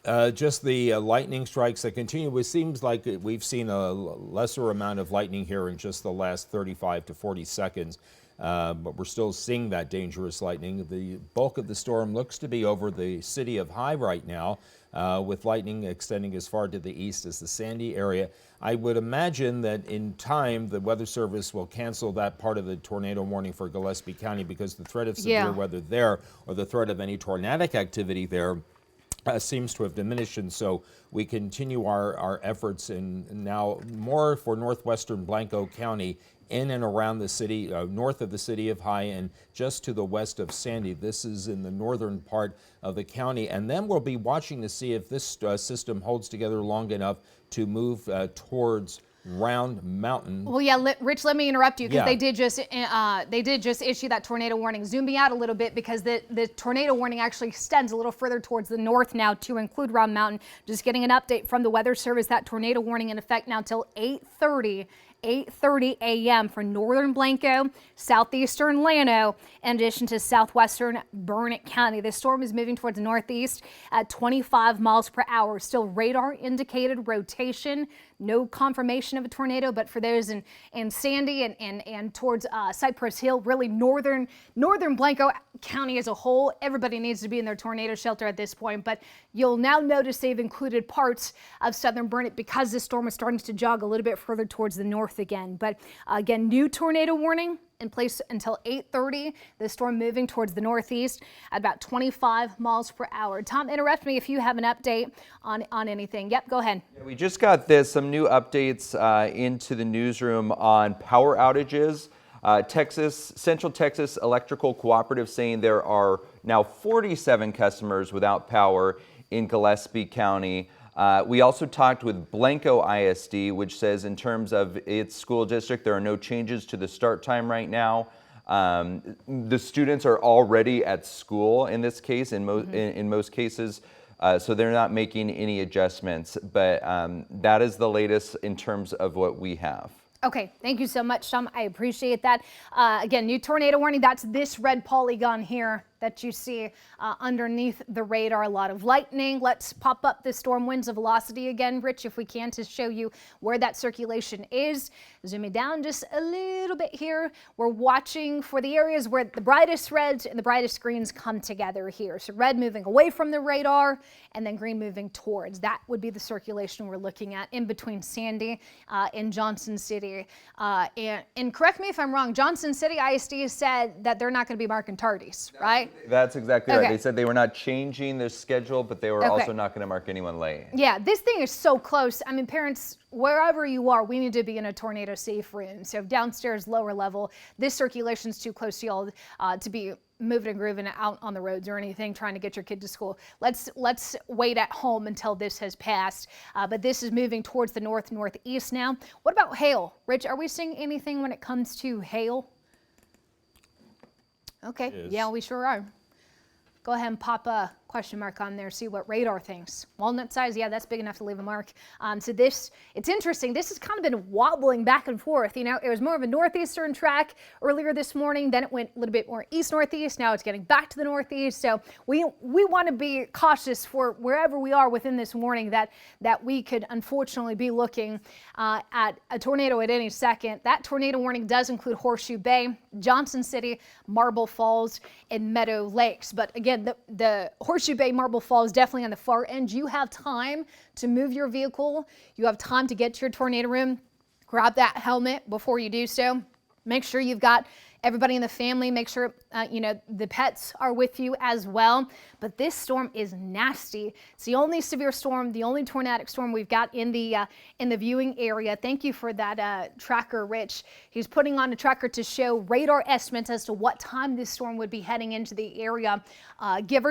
Just the lightning strikes that continue. It seems like we've seen a lesser amount of lightning here in just the last 35 to 40 seconds. But we're still seeing that dangerous lightning. The bulk of the storm looks to be over the city of High right now, with lightning extending as far to the east as the Sandy area. I would imagine that in time the Weather Service will cancel that part of the tornado warning for Gillespie County because the threat of severe weather there, or the threat of any tornadic activity there, seems to have diminished, and so we continue our efforts in now more for northwestern Blanco County, in and around the city, north of the city of High and just to the west of Sandy. This is in the northern part of the county, and then we'll be watching to see if this system holds together long enough to move towards Round Mountain. Well, yeah, Rich, let me interrupt you because Yeah. they did just issue that tornado warning. Zoom me out a little bit because the tornado warning actually extends a little further towards the north now to include Round Mountain. Just getting an update from the Weather Service, that tornado warning in effect now till 8:30 a.m. for northern Blanco, southeastern Llano, in addition to southwestern Burnett County. This storm is moving towards the northeast at 25 miles per hour. Still radar indicated rotation. No confirmation of a tornado, but for those in Sandy and towards Cypress Hill, really northern Blanco County as a whole, everybody needs to be in their tornado shelter at this point. But you'll now notice they've included parts of southern Burnett because this storm is starting to jog a little bit further towards the north again. But again, new tornado warning in place until 8:30. The storm moving towards the northeast at about 25 miles per hour. Tom, interrupt me if you have an update on anything. Yep, go ahead. Yeah, we just got some new updates into the newsroom on power outages. Central Texas Electrical Cooperative saying there are now 47 customers without power in Gillespie County. We also talked with Blanco ISD, which says in terms of its school district, there are no changes to the start time right now. The students are already at school in this case, in most cases, so they're not making any adjustments. But that is the latest in terms of what we have. Okay, thank you so much, Tom. I appreciate that. Again, new tornado warning. That's this red polygon here that you see underneath the radar. A lot of lightning. Let's pop up the storm winds of velocity again, Rich, if we can, to show you where that circulation is. Zooming down just a little bit here. We're watching for the areas where the brightest reds and the brightest greens come together here. So red moving away from the radar and then green moving towards. That would be the circulation we're looking at in between Sandy and Johnson City. And correct me if I'm wrong, Johnson City ISD said that they're not going to be marking tardies, right? That's exactly right. Okay. They said they were not changing their schedule, but they were also not going to mark anyone late. Yeah, this thing is so close. I mean, parents, wherever you are, we need to be in a tornado safe room. So downstairs, lower level, this circulation's too close to y'all to be moving and grooving out on the roads or anything, trying to get your kid to school. Let's wait at home until this has passed. But this is moving towards the northeast now. What about hail? Rich, are we seeing anything when it comes to hail? Okay, yeah, we sure are. Go ahead and pop question mark on there, see what radar thinks. Walnut size, yeah, that's big enough to leave a mark. So this, it's interesting. This has kind of been wobbling back and forth. You know, it was more of a northeastern track earlier this morning. Then it went a little bit more east-northeast. Now it's getting back to the northeast. So we want to be cautious for wherever we are within this warning that we could unfortunately be looking at a tornado at any second. That tornado warning does include Horseshoe Bay, Johnson City, Marble Falls, and Meadow Lakes. But again, the Horseshoe Bay, Marble Falls, definitely on the far end. You have time to move your vehicle. You have time to get to your tornado room. Grab that helmet before you do so. Make sure you've got everybody in the family. Make sure you know, the pets are with you as well. But this storm is nasty. It's the only severe storm, the only tornadic storm we've got in the viewing area. Thank you for that tracker, Rich. He's putting on a tracker to show radar estimates as to what time this storm would be heading into the area. Give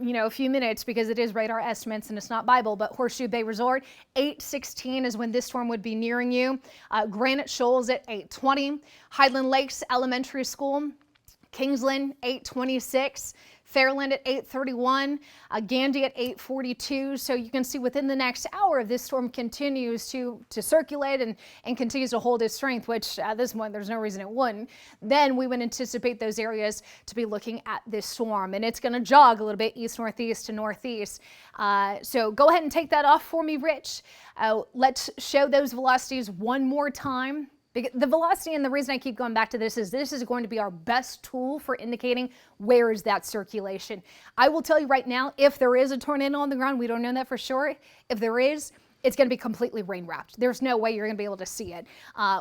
you know, a few minutes, because it is radar estimates and it's not Bible. But Horseshoe Bay Resort, 8:16 is when this storm would be nearing you. Granite Shoals at 8:20. Highland Lakes Elementary School, Kingsland 8:26. Fairland at 8:31, Gandy at 8:42. So you can see within the next hour, if this storm continues to circulate and continues to hold its strength, which at this point there's no reason it wouldn't, then we would anticipate those areas to be looking at this storm. And it's going to jog a little bit east-northeast to northeast. So go ahead and take that off for me, Rich. Let's show those velocities one more time. The velocity, and the reason I keep going back to this is going to be our best tool for indicating where is that circulation. I will tell you right now, if there is a tornado on the ground, we don't know that for sure. If there is, it's going to be completely rain wrapped. There's no way you're going to be able to see it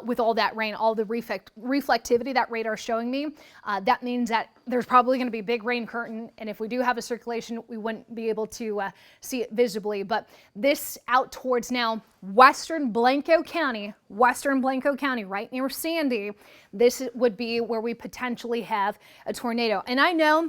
with all that rain, all the reflectivity that radar is showing me. That means that there's probably going to be a big rain curtain, and if we do have a circulation, we wouldn't be able to see it visibly. But this out towards now western Blanco County, right near Sandy, this would be where we potentially have a tornado. And I know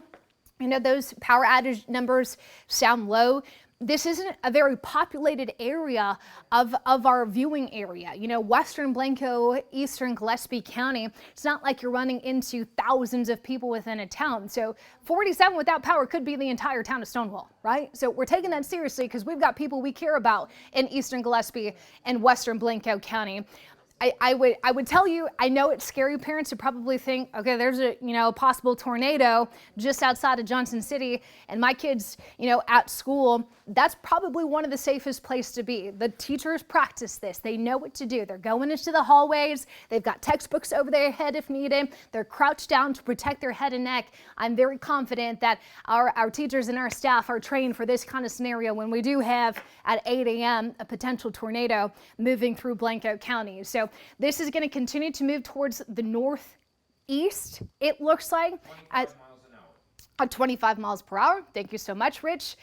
those power outage numbers sound low. This isn't a very populated area of our viewing area. You know, western Blanco, eastern Gillespie County, it's not like you're running into thousands of people within a town. So 47 without power could be the entire town of Stonewall, right? So we're taking that seriously because we've got people we care about in eastern Gillespie and western Blanco County. I would tell you, I know it's scary. Parents would probably think, okay, there's a possible tornado just outside of Johnson City, and my kids at school. That's probably one of the safest places to be. The teachers practice this. They know what to do. They're going into the hallways. They've got textbooks over their head if needed. They're crouched down to protect their head and neck. I'm very confident that our teachers and our staff are trained for this kind of scenario when we do have at 8 a.m. a potential tornado moving through Blanco County. So this is going to continue to move towards the northeast, it looks like. At 25 miles per hour. Thank you so much, Rich.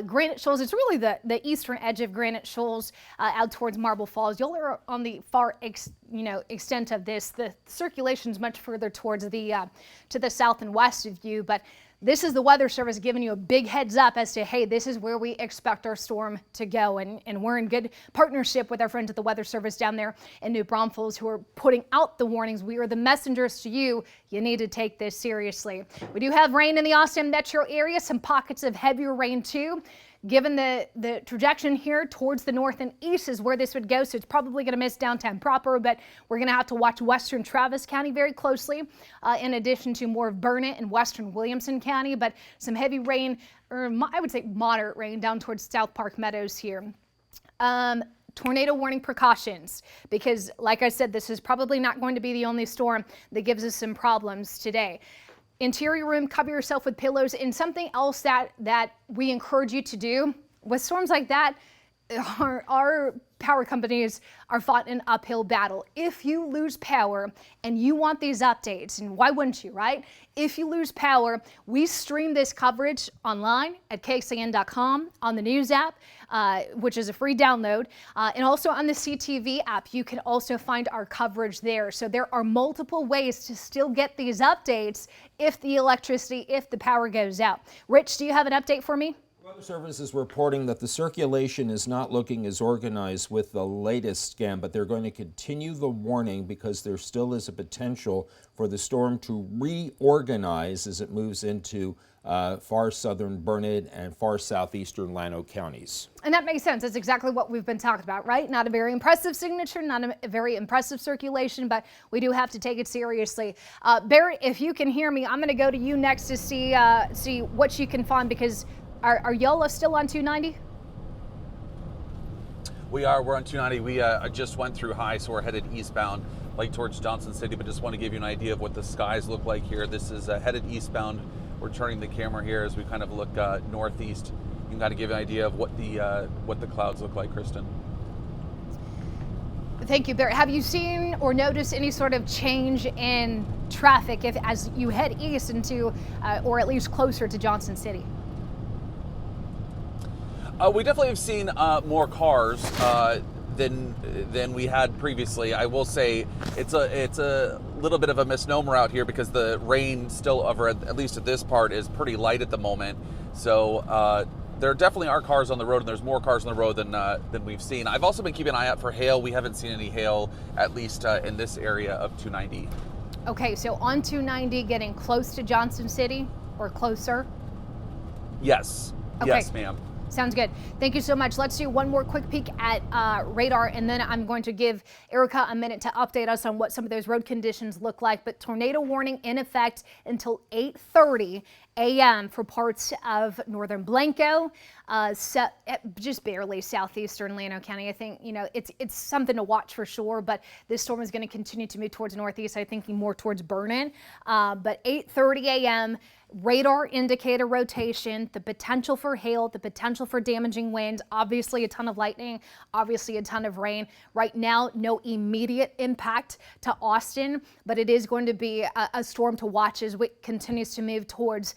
Granite Shoals, it's really the eastern edge of Granite Shoals out towards Marble Falls. Y'all are on the far extent of this. The circulation is much further towards the to the south and west of you, but this is the Weather Service giving you a big heads up as to, hey, this is where we expect our storm to go. And we're in good partnership with our friends at the Weather Service down there in New Braunfels who are putting out the warnings. We are the messengers to you. You need to take this seriously. We do have rain in the Austin metro area, some pockets of heavier rain too. Given the trajectory here towards the north and east is where this would go, so it's probably going to miss downtown proper, but we're going to have to watch western Travis County very closely, in addition to more of Burnett and western Williamson County, but some heavy rain, or I would say moderate rain, down towards South Park Meadows here. Tornado warning precautions, because like I said, this is probably not going to be the only storm that gives us some problems today. Interior room, cover yourself with pillows, and something else that we encourage you to do with storms like that, our power companies are fought an uphill battle. If you lose power and you want these updates, and why wouldn't you, right? If you lose power, we stream this coverage online at KXAN.com, on the news app, which is a free download, and also on the CTV app. You can also find our coverage there. So there are multiple ways to still get these updates if the power goes out. Rich, do you have an update for me? Weather Service is reporting that the circulation is not looking as organized with the latest scan, but they're going to continue the warning because there still is a potential for the storm to reorganize as it moves into far southern Burnett and far southeastern Llano counties. And that makes sense. That's exactly what we've been talking about, right? Not a very impressive signature, not a very impressive circulation, but we do have to take it seriously. Barry, if you can hear me, I'm going to go to you next to see what you can find, because are y'all still on 290? We are. We're on 290. We just went through high, so we're headed eastbound, like towards Johnson City, but just want to give you an idea of what the skies look like here. This is headed eastbound. We're turning the camera here as we kind of look northeast. You can kind of give you an idea of what the clouds look like, Kristen. Thank you, Barry. Have you seen or noticed any sort of change in traffic as you head east into, or at least closer to Johnson City? We definitely have seen more cars than we had previously. I will say it's a little bit of a misnomer out here because the rain still over at least at this part is pretty light at the moment. So there definitely are cars on the road, and there's more cars on the road than we've seen. I've also been keeping an eye out for hail. We haven't seen any hail, at least in this area of 290. Okay, so on 290, getting close to Johnson City or closer? Yes. Okay. Yes, ma'am. Sounds good. Thank you so much. Let's do one more quick peek at radar, and then I'm going to give Erica a minute to update us on what some of those road conditions look like. But tornado warning in effect until 8:30 a.m. for parts of northern Blanco, just barely southeastern Llano County. I think, it's something to watch for sure, but this storm is going to continue to move towards northeast, I think more towards Burnett. But 8:30 a.m., radar indicator rotation, the potential for hail, the potential for damaging winds, obviously a ton of lightning, obviously a ton of rain. Right now, no immediate impact to Austin, but it is going to be a storm to watch as it continues to move towards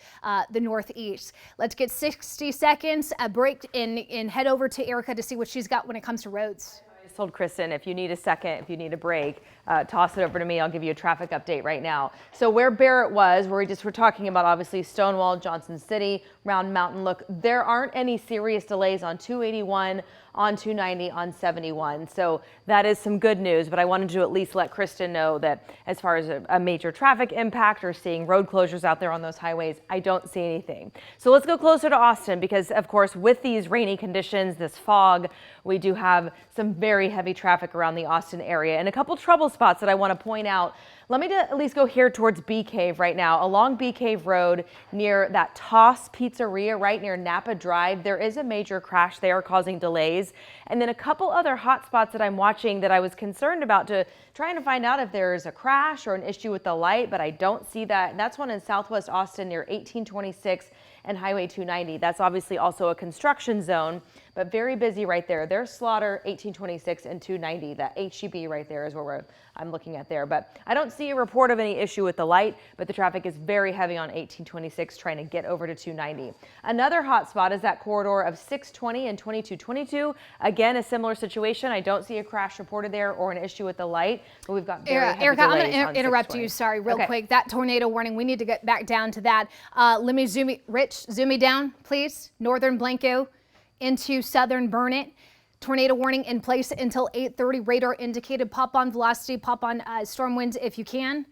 the northeast. Let's get 60 seconds, a break, and head over to Erica to see what she's got when it comes to roads. I just told Kristen, if you need a second, if you need a break, toss it over to me. I'll give you a traffic update right now. So where Barrett was, where we're talking about obviously Stonewall, Johnson City, Round Mountain. Look, there aren't any serious delays on 281, on 290, on 71. So that is some good news, but I wanted to at least let Kristen know that as far as a major traffic impact or seeing road closures out there on those highways, I don't see anything. So let's go closer to Austin because, of course, with these rainy conditions, this fog, we do have some very heavy traffic around the Austin area and a couple trouble spots that I want to point out. Let me at least go here towards Bee Cave right now. Along Bee Cave Road near that Toss Pizzeria right near Napa Drive, there is a major crash there causing delays. And then a couple other hot spots that I'm watching that I was concerned about trying to find out if there's a crash or an issue with the light, but I don't see that. And that's one in Southwest Austin near 1826 and Highway 290. That's obviously also a construction zone, but very busy right there. There's Slaughter, 1826 and 290. That HEB right there is where I'm looking at there. But I don't see a report of any issue with the light, but the traffic is very heavy on 1826 trying to get over to 290. Another hot spot is that corridor of 620 and 2222. Again, a similar situation. I don't see a crash reported there or an issue with the light, but we've got very heavy Erica, I'm delays going on to interrupt 620. you, sorry, real Okay. quick. That tornado warning, we need to get back down to that. Let me zoom me down, please. Northern Blanco into southern Burnett. Tornado warning in place until 8:30. Radar indicated pop on velocity, pop on storm winds if you can.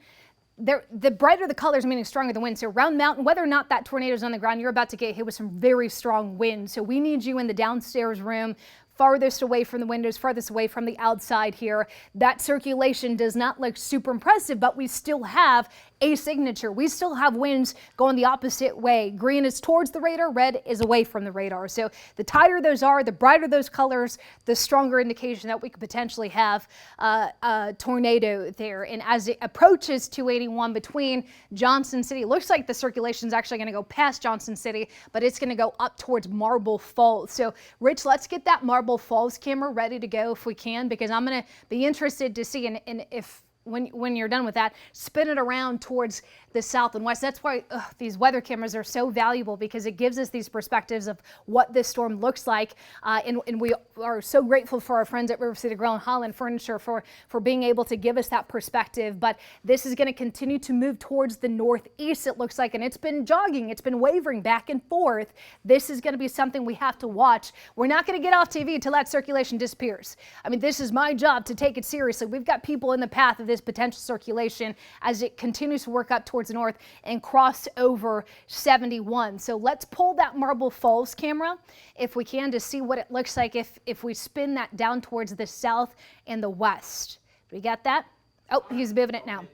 The brighter the colors, meaning stronger the wind. So Round Mountain, whether or not that tornado is on the ground, you're about to get hit with some very strong wind. So we need you in the downstairs room, farthest away from the windows, farthest away from the outside here. That circulation does not look super impressive, but we still have a signature. We still have winds going the opposite way. Green is towards the radar, red is away from the radar. So the tighter those are, the brighter those colors, the stronger indication that we could potentially have a tornado there. And as it approaches 281 between Johnson City, it looks like the circulation is actually going to go past Johnson City, but it's going to go up towards Marble Falls. So Rich, let's get that Marble Falls camera ready to go if we can, because I'm going to be interested to see and if when you're done with that, spin it around towards the south and west. That's why these weather cameras are so valuable, because it gives us these perspectives of what this storm looks like. And we are so grateful for our friends at River City Grill and Holland Furniture for being able to give us that perspective. But this is going to continue to move towards the northeast, it looks like, and it's been jogging, it's been wavering back and forth. This is going to be something we have to watch. We're not going to get off TV until that circulation disappears. I mean, this is my job to take it seriously. We've got people in the path of this potential circulation as it continues to work up towards the north and cross over 71. So let's pull that Marble Falls camera if we can to see what it looks like if we spin that down towards the south and the west. We got that? Oh, he's moving it now.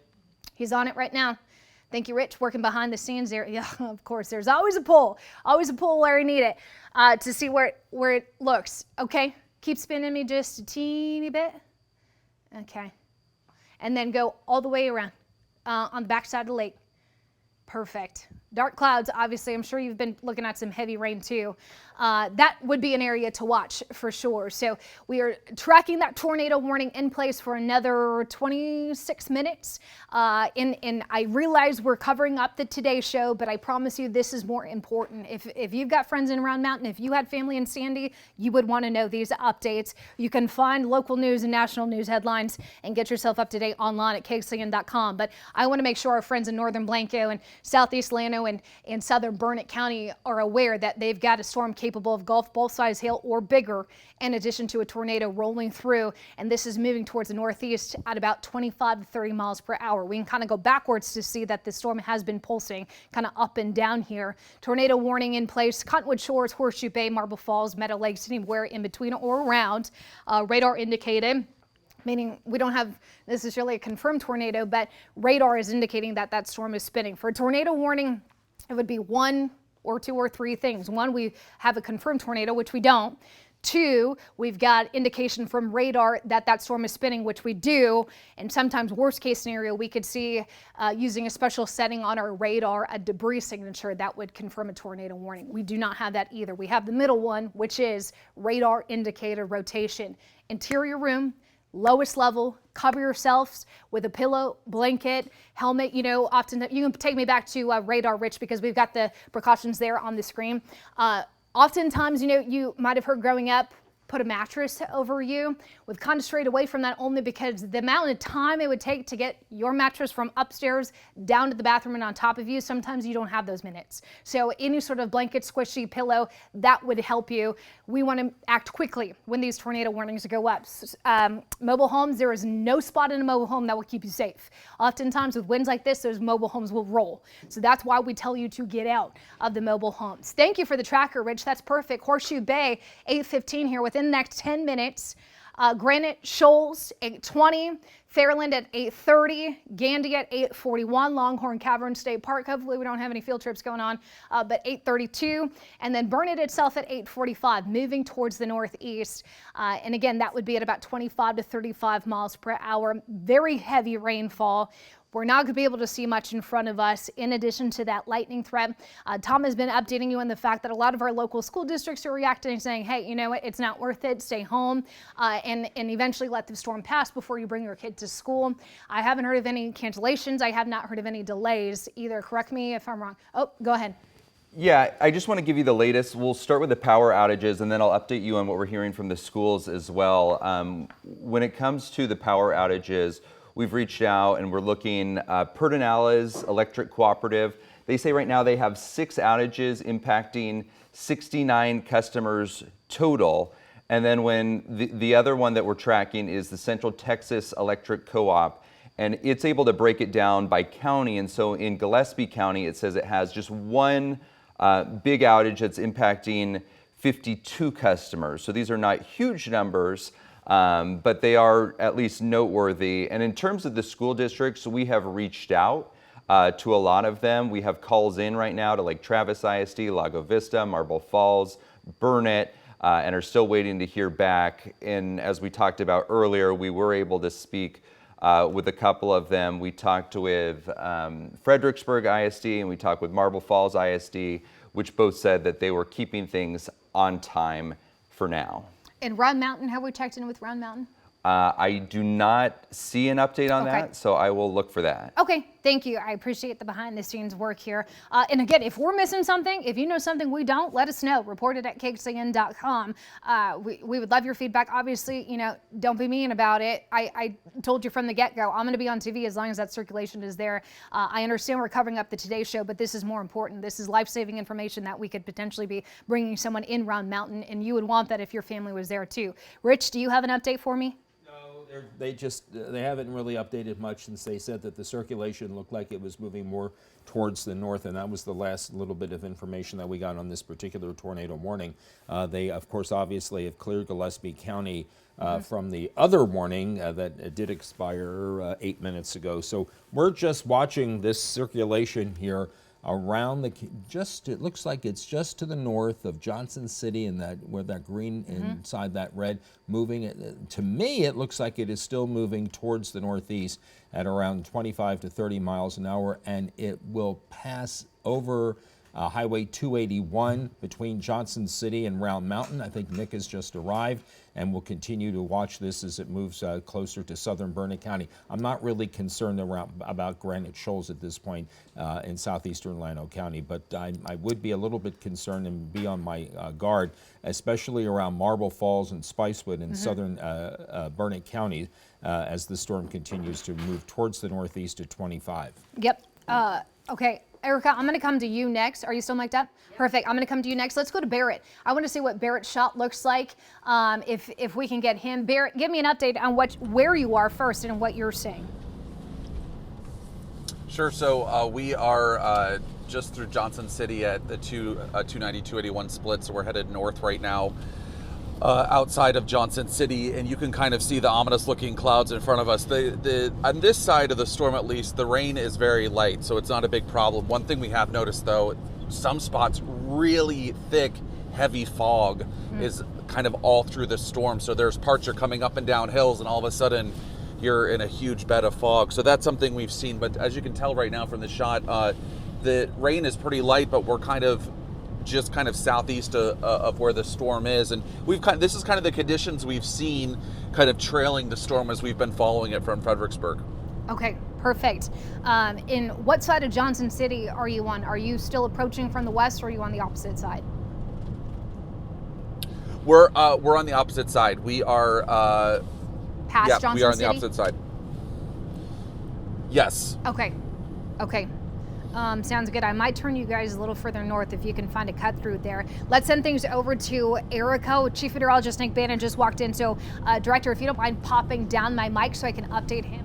He's on it right now. Thank you, Rich, working behind the scenes there. Yeah, of course, there's always a pull where you need it to see where it looks. Okay, keep spinning me just a teeny bit. Okay. And then go all the way around on the back side of the lake. Perfect. Dark clouds, obviously, I'm sure you've been looking at some heavy rain too. That would be an area to watch for sure. So we are tracking that tornado warning in place for another 26 minutes. And I realize we're covering up the Today Show, but I promise you this is more important. If you've got friends in Round Mountain, if you had family in Sandy, you would want to know these updates. You can find local news and national news headlines and get yourself up to date online at KXAN.com. But I want to make sure our friends in Northern Blanco and Southeast Llano and Southern Burnett County are aware that they've got a storm capable of Gulf both size hail or bigger, in addition to a tornado rolling through, and this is moving towards the northeast at about 25 to 30 miles per hour. We can kind of go backwards to see that the storm has been pulsing kind of up and down here. Tornado warning in place, Cottonwood Shores, Horseshoe Bay, Marble Falls, Meadow Lakes, anywhere in between or around. Radar indicated, meaning we don't have necessarily a confirmed tornado, but radar is indicating that that storm is spinning. For a tornado warning, it would be one or two or three things. One, we have a confirmed tornado, which we don't. Two, we've got indication from radar that that storm is spinning, which we do. And sometimes worst case scenario, we could see using a special setting on our radar, a debris signature that would confirm a tornado warning. We do not have that either. We have the middle one, which is radar indicated rotation. Interior room, lowest level, cover yourselves with a pillow, blanket, helmet. You know, often you can take me back to radar, Rich, because we've got the precautions there on the screen. Oftentimes, you know, you might have heard growing up, put a mattress over you. We've kind of strayed away from that only because the amount of time it would take to get your mattress from upstairs down to the bathroom and on top of you, sometimes you don't have those minutes. So any sort of blanket, squishy pillow, that would help you. We want to act quickly when these tornado warnings go up. Mobile homes, there is no spot in a mobile home that will keep you safe. Oftentimes with winds like this, those mobile homes will roll. So that's why we tell you to get out of the mobile homes. Thank you for the tracker, Rich. That's perfect. Horseshoe Bay, 8:15 here within the next 10 minutes. Granite Shoals, 8:20. Fairland at 8:30. Gandy at 8:41. Longhorn Cavern State Park. Hopefully we don't have any field trips going on, but 8:32. And then Burnett itself at 8:45, moving towards the northeast. And again, that would be at about 25 to 35 miles per hour. Very heavy rainfall. We're not going to be able to see much in front of us in addition to that lightning threat. Tom has been updating you on the fact that a lot of our local school districts are reacting and saying, hey, you know what, it's not worth it, stay home, and eventually let the storm pass before you bring your kid to school. I haven't heard of any cancellations. I have not heard of any delays either. Correct me if I'm wrong. Oh, go ahead. Yeah, I just want to give you the latest. We'll start with the power outages, and then I'll update you on what we're hearing from the schools as well. When it comes to the power outages, we've reached out and we're looking, Pedernales Electric Cooperative. They say right now they have 6 outages impacting 69 customers total. And then when the other one that we're tracking is the Central Texas Electric Co-op, and it's able to break it down by county. And so in Gillespie County, it says it has just one big outage that's impacting 52 customers. So these are not huge numbers, but they are at least noteworthy. And in terms of the school districts, we have reached out to a lot of them. We have calls in right now to Lake Travis ISD, Lago Vista, Marble Falls, Burnett, and are still waiting to hear back. And as we talked about earlier, we were able to speak with a couple of them. We talked with Fredericksburg ISD and we talked with Marble Falls ISD, which both said that they were keeping things on time for now. And Round Mountain, have we checked in with Round Mountain? I do not see an update on Okay. that, so I will look for that. Okay, thank you. I appreciate the behind the scenes work here. And again, if we're missing something, if you know something we don't, let us know. Report it at KXAN.com. We would love your feedback. Obviously, don't be mean about it. I told you from the get-go, I'm going to be on TV as long as that circulation is there. I understand we're covering up the Today Show, but this is more important. This is life-saving information that we could potentially be bringing someone in Round Mountain, and you would want that if your family was there too. Rich, do you have an update for me? They haven't really updated much since they said that the circulation looked like it was moving more towards the north, and that was the last little bit of information that we got on this particular tornado warning. They, of course, obviously have cleared Gillespie County from the other warning that did expire 8 minutes ago. So we're just watching this circulation here around it looks like it's just to the north of Johnson City, and where that green inside that red moving it. To me, it looks like it is still moving towards the northeast at around 25 to 30 miles an hour, and it will pass over Highway 281 between Johnson City and Round Mountain. I think Nick has just arrived, and we'll continue to watch this as it moves closer to southern Burnett County. I'm not really concerned about Granite Shoals at this point in southeastern Llano County, but I would be a little bit concerned and be on my guard, especially around Marble Falls and Spicewood in southern Burnett County as the storm continues to move towards the northeast at 25. Yep. Okay. Erica, I'm going to come to you next. Are you still mic'd up? Yep. Perfect. I'm going to come to you next. Let's go to Barrett. I want to see what Barrett's shot looks like. If we can get him. Barrett, give me an update on where you are first and what you're seeing. Sure. So we are just through Johnson City at the 290, 281 split. So we're headed north right now. Outside of Johnson City, and you can kind of see the ominous looking clouds in front of us. On this side of the storm, at least, the rain is very light, so it's not a big problem. One thing we have noticed, though, some spots really thick, heavy fog is kind of all through the storm. So there's parts you're coming up and down hills, and all of a sudden you're in a huge bed of fog. So that's something we've seen. But as you can tell right now from the shot, the rain is pretty light, but we're kind of southeast of where the storm is, and this is kind of the conditions we've seen kind of trailing the storm as we've been following it from Fredericksburg. Okay, perfect. In what side of Johnson City are you on? Are you still approaching from the west, or are you on the opposite side? We're on the opposite side. We are past Johnson City? We are on the opposite side. Yes. Okay. Sounds good. I might turn you guys a little further north if you can find a cut through there. Let's send things over to Erica. Chief Meteorologist Nick Bannon just walked in. So, Director, if you don't mind popping down my mic so I can update him.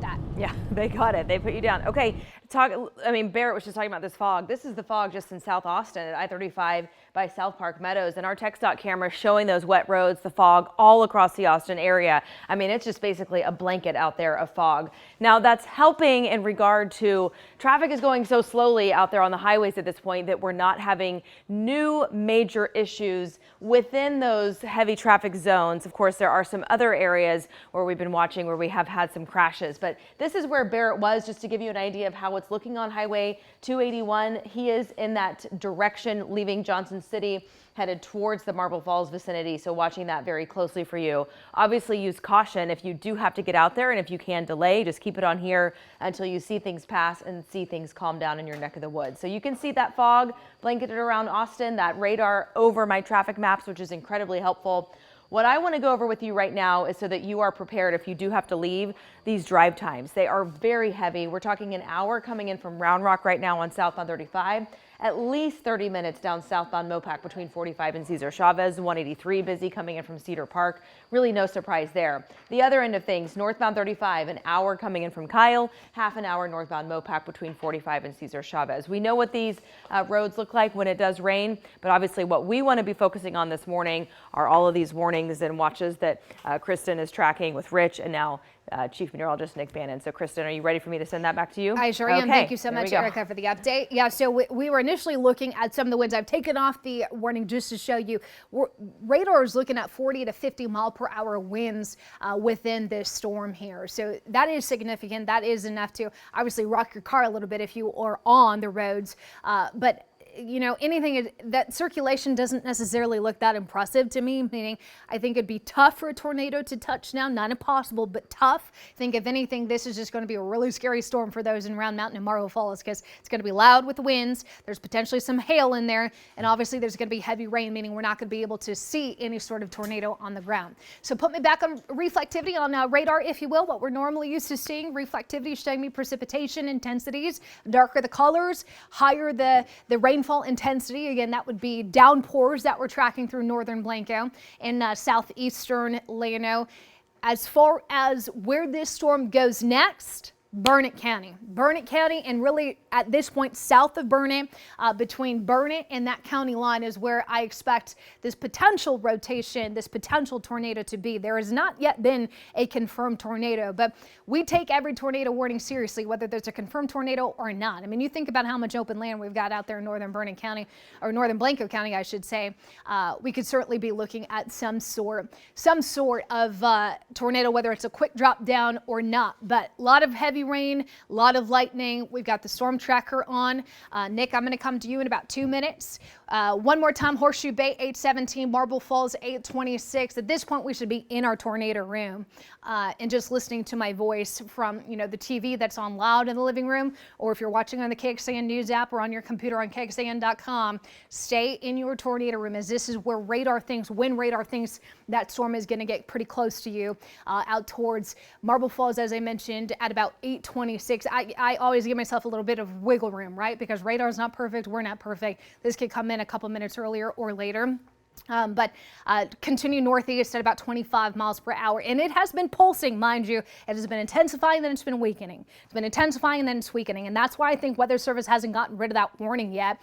That. Yeah, they got it. They put you down. Okay, Barrett was just talking about this fog. This is the fog just in South Austin at I-35 by South Park Meadows, and our TxDOT camera showing those wet roads, the fog all across the Austin area. I mean, it's just basically a blanket out there of fog. Now, that's helping in regard to traffic is going so slowly out there on the highways at this point that we're not having new major issues within those heavy traffic zones. Of course, there are some other areas where we've been watching where we have had some crashes, but this is where Barrett was, just to give you an idea of how it's looking on Highway 281. He is in that direction, leaving Johnson City, headed towards the Marble Falls vicinity. So watching that very closely for you. Obviously use caution if you do have to get out there, and if you can delay, just keep it on here until you see things pass and see things calm down in your neck of the woods. So you can see that fog blanketed around Austin, that radar over my traffic maps, which is incredibly helpful. What I want to go over with you right now is so that you are prepared if you do have to leave, these drive times. They are very heavy. We're talking an hour coming in from Round Rock right now on southbound 35, at least 30 minutes down southbound Mopac between 45 and Cesar Chavez, 183 busy coming in from Cedar Park. Really no surprise there. The other end of things, northbound 35, an hour coming in from Kyle, half an hour northbound Mopac between 45 and Cesar Chavez. We know what these roads look like when it does rain, but obviously what we want to be focusing on this morning are all of these warnings and watches that Kristen is tracking with Rich and now Chief Meteorologist Nick Bannon. So Kristen, are you ready for me to send that back to you? I sure am. Thank you so much, Erica, for the update. Yeah, so we were initially looking at some of the winds. I've taken off the warning just to show you. Radar is looking at 40 to 50 mile per hour winds within this storm here. So that is significant. That is enough to obviously rock your car a little bit if you are on the roads. But you know, anything that circulation doesn't necessarily look that impressive to me, meaning I think it'd be tough for a tornado to touch down, not impossible, but tough. I think if anything, this is just going to be a really scary storm for those in Round Mountain and Marble Falls, because it's going to be loud with the winds. There's potentially some hail in there, and obviously there's going to be heavy rain, meaning we're not going to be able to see any sort of tornado on the ground. So put me back on reflectivity, on radar, if you will, what we're normally used to seeing. Reflectivity showing me precipitation intensities. Darker the colors, higher the rainfall intensity. Again, that would be downpours that we're tracking through northern Blanco and southeastern Llano. As far as where this storm goes next, Burnett County, and really at this point south of Burnett, between Burnett and that county line is where I expect this potential rotation, this potential tornado to be. There has not yet been a confirmed tornado, but we take every tornado warning seriously, whether there's a confirmed tornado or not. I mean, you think about how much open land we've got out there in northern Burnett County, or northern Blanco County, I should say. We could certainly be looking at some sort of tornado, whether it's a quick drop down or not. But a lot of heavy rain, a lot of lightning. We've got the storm tracker on. Nick, I'm going to come to you in about 2 minutes. One more time, Horseshoe Bay 817, Marble Falls 826. At this point, we should be in our tornado room and just listening to my voice from, you know, the TV that's on loud in the living room, or if you're watching on the KXAN News app or on your computer on KXAN.com, stay in your tornado room, as this is where radar thinks, when radar thinks that storm is going to get pretty close to you, out towards Marble Falls, as I mentioned, at about 826. I always give myself a little bit of wiggle room, right? Because radar's not perfect, we're not perfect. This could come in a couple minutes earlier or later. But continue northeast at about 25 miles per hour. And it has been pulsing, mind you. It has been intensifying, then it's been weakening. It's been intensifying, and then it's weakening. And that's why I think Weather Service hasn't gotten rid of that warning yet,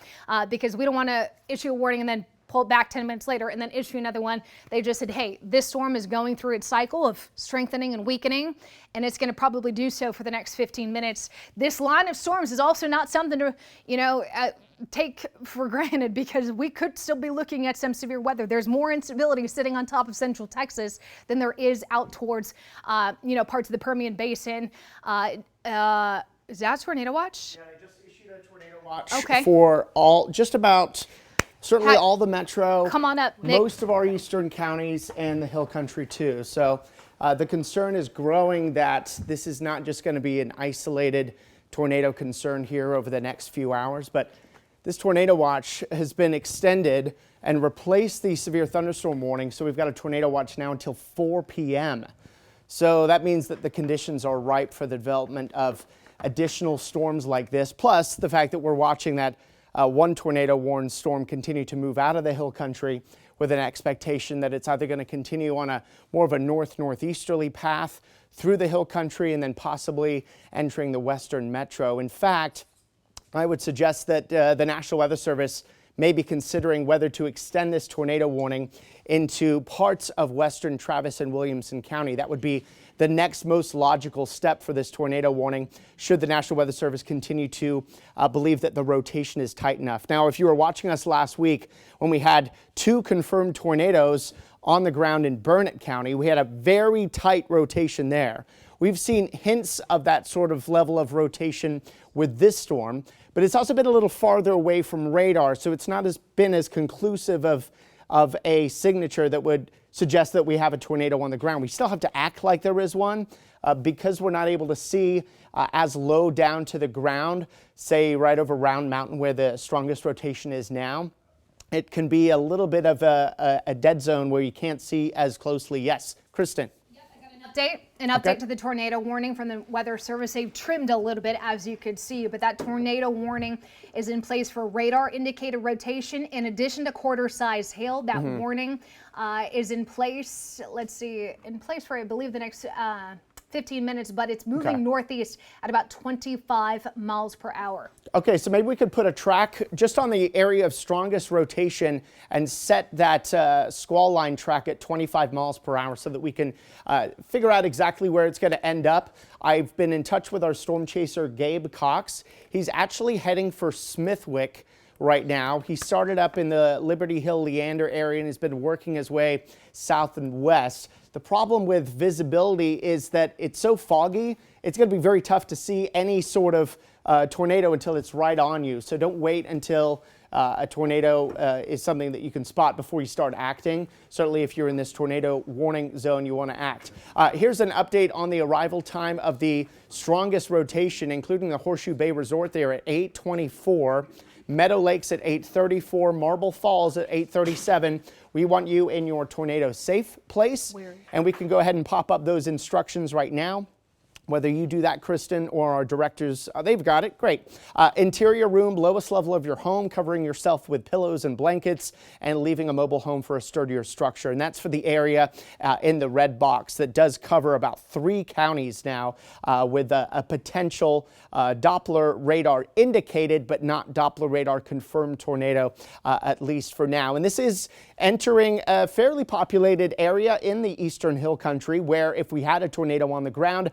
because we don't want to issue a warning and then pull it back 10 minutes later and then issue another one. They just said, hey, this storm is going through its cycle of strengthening and weakening, and it's going to probably do so for the next 15 minutes. This line of storms is also not something to, you know, take for granted, because we could still be looking at some severe weather. There's more instability sitting on top of central Texas than there is out towards, you know, parts of the Permian Basin. Is that a tornado watch? Yeah, I just issued a tornado watch for just about, certainly all the metro. Come on up, Nick. Most of our eastern counties and the hill country too. So the concern is growing that this is not just going to be an isolated tornado concern here over the next few hours, but this tornado watch has been extended and replaced the severe thunderstorm warning. So we've got a tornado watch now until 4 p.m. So that means that the conditions are ripe for the development of additional storms like this, plus the fact that we're watching that one tornado warned storm continue to move out of the hill country with an expectation that it's either going to continue on a more of a northeasterly path through the hill country and then possibly entering the western metro. In fact, I would suggest that the National Weather Service may be considering whether to extend this tornado warning into parts of western Travis and Williamson County. That would be the next most logical step for this tornado warning, should the National Weather Service continue to believe that the rotation is tight enough. Now, if you were watching us last week when we had 2 confirmed tornadoes on the ground in Burnett County, we had a very tight rotation there. We've seen hints of that sort of level of rotation with this storm, but it's also been a little farther away from radar, so it's not been as conclusive of a signature that would suggest that we have a tornado on the ground. We still have to act like there is one because we're not able to see as low down to the ground, say right over Round Mountain where the strongest rotation is now. It can be a little bit of a dead zone where you can't see as closely. Yes, Kristen. An update to the tornado warning from the Weather Service. They've trimmed a little bit, as you could see, but that tornado warning is in place for radar indicated rotation. In addition to quarter size hail, that warning is in place. Let's see, in place for, I believe, the next 15 minutes, but it's moving northeast at about 25 miles per hour. Okay, so maybe we could put a track just on the area of strongest rotation and set that squall line track at 25 miles per hour so that we can figure out exactly where it's going to end up. I've been in touch with our storm chaser, Gabe Cox. He's actually heading for Smithwick right now. He started up in the Liberty Hill Leander area and has been working his way south and west. The problem with visibility is that it's so foggy, it's going to be very tough to see any sort of tornado until it's right on you. So don't wait until a tornado is something that you can spot before you start acting. Certainly if you're in this tornado warning zone, you want to act. Here's an update on the arrival time of the strongest rotation, including the Horseshoe Bay Resort there at 8:24. Meadow Lakes at 8:34, Marble Falls at 8:37. We want you in your tornado safe place. And we can go ahead and pop up those instructions right now. Whether you do that, Kristen, or our directors, they've got it. Great. Interior room, lowest level of your home, covering yourself with pillows and blankets, and leaving a mobile home for a sturdier structure. And that's for the area in the red box that does cover about 3 counties now with a potential Doppler radar indicated, but not Doppler radar confirmed tornado, at least for now. And this is entering a fairly populated area in the eastern hill country where if we had a tornado on the ground,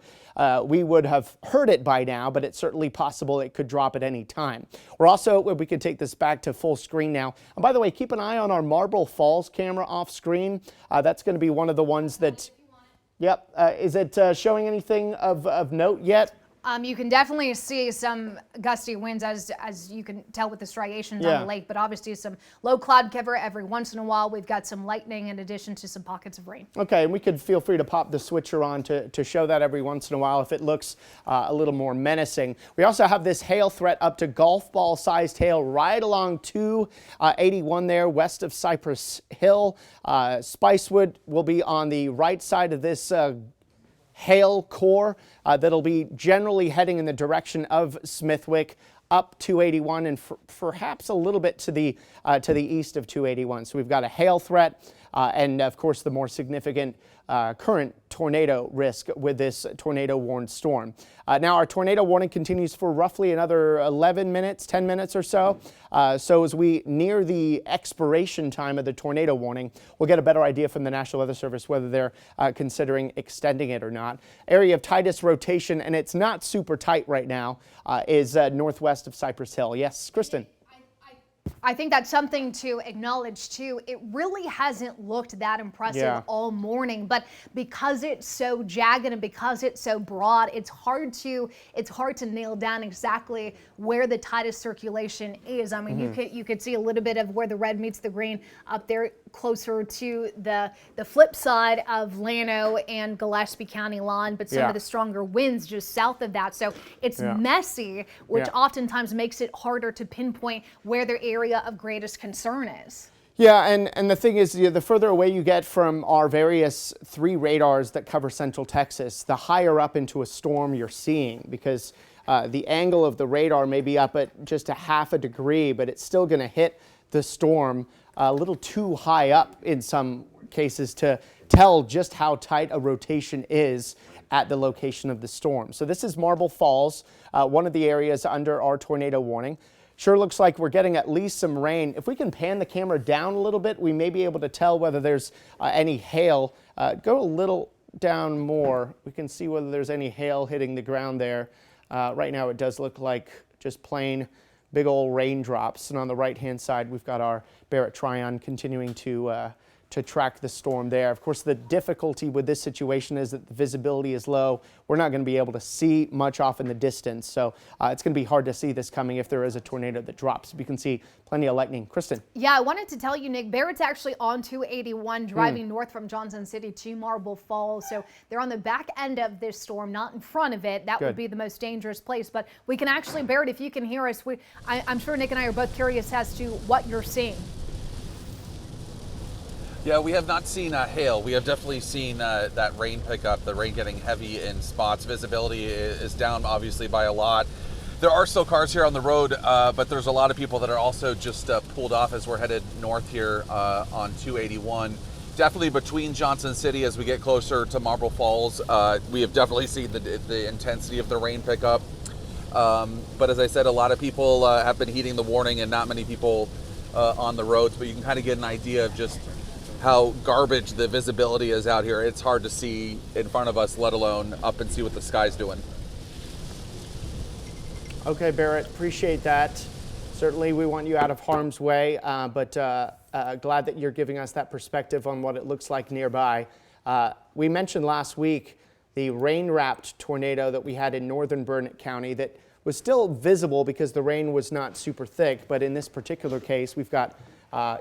we would have heard it by now, but it's certainly possible it could drop at any time. We're also, we can take this back to full screen now. And by the way, keep an eye on our Marble Falls camera off screen. That's going to be one of the ones that, yep. Is it showing anything of note yet? You can definitely see some gusty winds as you can tell with the striations on the lake, but obviously some low cloud cover every once in a while. We've got some lightning in addition to some pockets of rain. Okay, and we could feel free to pop the switcher on to show that every once in a while if it looks a little more menacing. We also have this hail threat up to golf ball sized hail right along 281 there west of Cypress Hill. Spicewood will be on the right side of this hail core that'll be generally heading in the direction of Smithwick up 281 and perhaps a little bit to the east of 281. So we've got a hail threat and of course the more significant current tornado risk with this tornado warned storm. Now our tornado warning continues for roughly another 11 minutes, 10 minutes or so. So as we near the expiration time of the tornado warning, we'll get a better idea from the National Weather Service whether they're considering extending it or not. Area of tightest rotation, and it's not super tight right now, is northwest of Cypress Hill. Yes, Kristen. I think that's something to acknowledge too. It really hasn't looked that impressive all morning, but because it's so jagged and because it's so broad, it's hard to nail down exactly where the tightest circulation is. I mean, you could see a little bit of where the red meets the green up there closer to the flip side of Llano and Gillespie County line, but some of the stronger winds just south of that. So it's messy, which oftentimes makes it harder to pinpoint where the area of greatest concern is. Yeah, and the thing is, the further away you get from our various 3 radars that cover central Texas, the higher up into a storm you're seeing, because the angle of the radar may be up at just a half a degree, but it's still going to hit the storm a little too high up in some cases to tell just how tight a rotation is at the location of the storm. So this is Marble Falls, one of the areas under our tornado warning. Sure looks like we're getting at least some rain. If we can pan the camera down a little bit, we may be able to tell whether there's any hail. Go a little down more. We can see whether there's any hail hitting the ground there. Right now it does look like just plain big old raindrops. And on the right-hand side, we've got our Barrett Tryon continuing to track the storm there. Of course, the difficulty with this situation is that the visibility is low. We're not going to be able to see much off in the distance, so it's going to be hard to see this coming if there is a tornado that drops. We can see plenty of lightning. Kristen. Yeah, I wanted to tell you, Nick, Barrett's actually on 281 driving north from Johnson City to Marble Falls, so they're on the back end of this storm, not in front of it. That would be the most dangerous place, but we can actually, Barrett, if you can hear us, I'm sure Nick and I are both curious as to what you're seeing. Yeah, we have not seen hail. We have definitely seen that rain pick up, the rain getting heavy in spots. Visibility is down, obviously, by a lot. There are still cars here on the road, but there's a lot of people that are also just pulled off as we're headed north here on 281. Definitely between Johnson City as we get closer to Marble Falls, we have definitely seen the intensity of the rain pick up. But as I said, a lot of people have been heeding the warning and not many people on the roads, but you can kind of get an idea of just how garbage the visibility is out here. It's hard to see in front of us, let alone up and see what the sky's doing. Okay, Barrett, appreciate that. Certainly we want you out of harm's way, but glad that you're giving us that perspective on what it looks like nearby. We mentioned last week the rain-wrapped tornado that we had in northern Burnett County that was still visible because the rain was not super thick. But in this particular case, we've got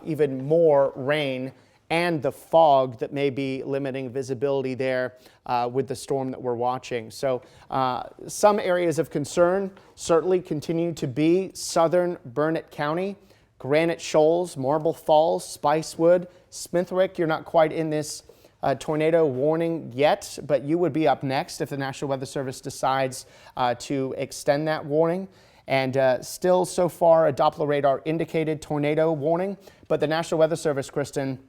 even more rain and the fog that may be limiting visibility there with the storm that we're watching. So some areas of concern certainly continue to be southern Burnett County, Granite Shoals, Marble Falls, Spicewood, Smithwick. You're not quite in this tornado warning yet, but you would be up next if the National Weather Service decides to extend that warning. And still so far a Doppler radar indicated tornado warning, but the National Weather Service, Kristen,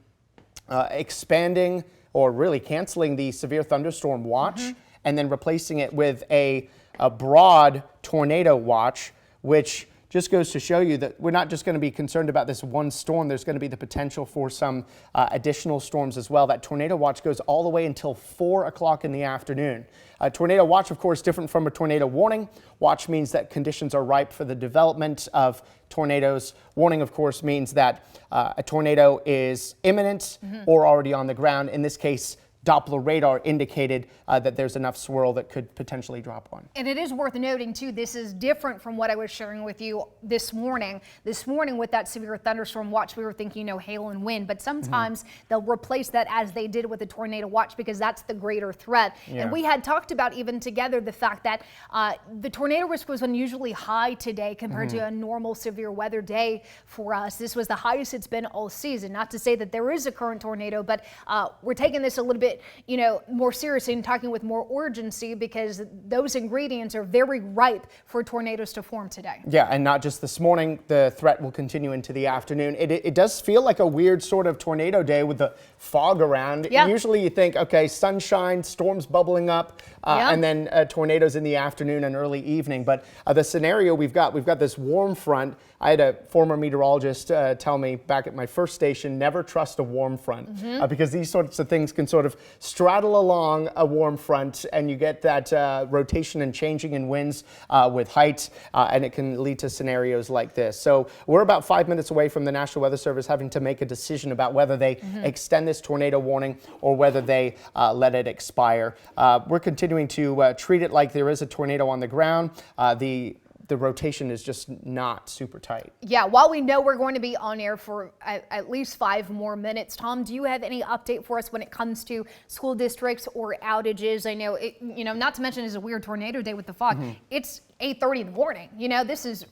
expanding or really canceling the severe thunderstorm watch and then replacing it with a broad tornado watch, which just goes to show you that we're not just going to be concerned about this one storm. There's going to be the potential for some additional storms as well. That tornado watch goes all the way until 4 o'clock in the afternoon. A tornado watch, of course, different from a tornado warning. Watch means that conditions are ripe for the development of tornadoes. Warning, of course, means that a tornado is imminent or already on the ground. In this case, Doppler radar indicated that there's enough swirl that could potentially drop one. And it is worth noting too, this is different from what I was sharing with you this morning. This morning with that severe thunderstorm watch, we were thinking, hail and wind, but sometimes they'll replace that as they did with the tornado watch because that's the greater threat. Yeah. And we had talked about even together the fact that the tornado risk was unusually high today compared to a normal severe weather day for us. This was the highest it's been all season. Not to say that there is a current tornado, but we're taking this a little bit more seriously and talking with more urgency because those ingredients are very ripe for tornadoes to form today. Yeah, and not just this morning, the threat will continue into the afternoon. It does feel like a weird sort of tornado day with the fog around. Yeah. Usually you think, okay, sunshine, storms bubbling up, and then tornadoes in the afternoon and early evening. But the scenario we've got this warm front. I had a former meteorologist tell me back at my first station, never trust a warm front because these sorts of things can sort of straddle along a warm front and you get that rotation and changing in winds with height and it can lead to scenarios like this. So we're about 5 minutes away from the National Weather Service having to make a decision about whether they extend this tornado warning or whether they let it expire. We're continuing to treat it like there is a tornado on the ground. The rotation is just not super tight. Yeah, while we know we're going to be on air for at least 5 more minutes, Tom, do you have any update for us when it comes to school districts or outages? I know, not to mention it's a weird tornado day with the fog. It's 8:30 in the morning. This is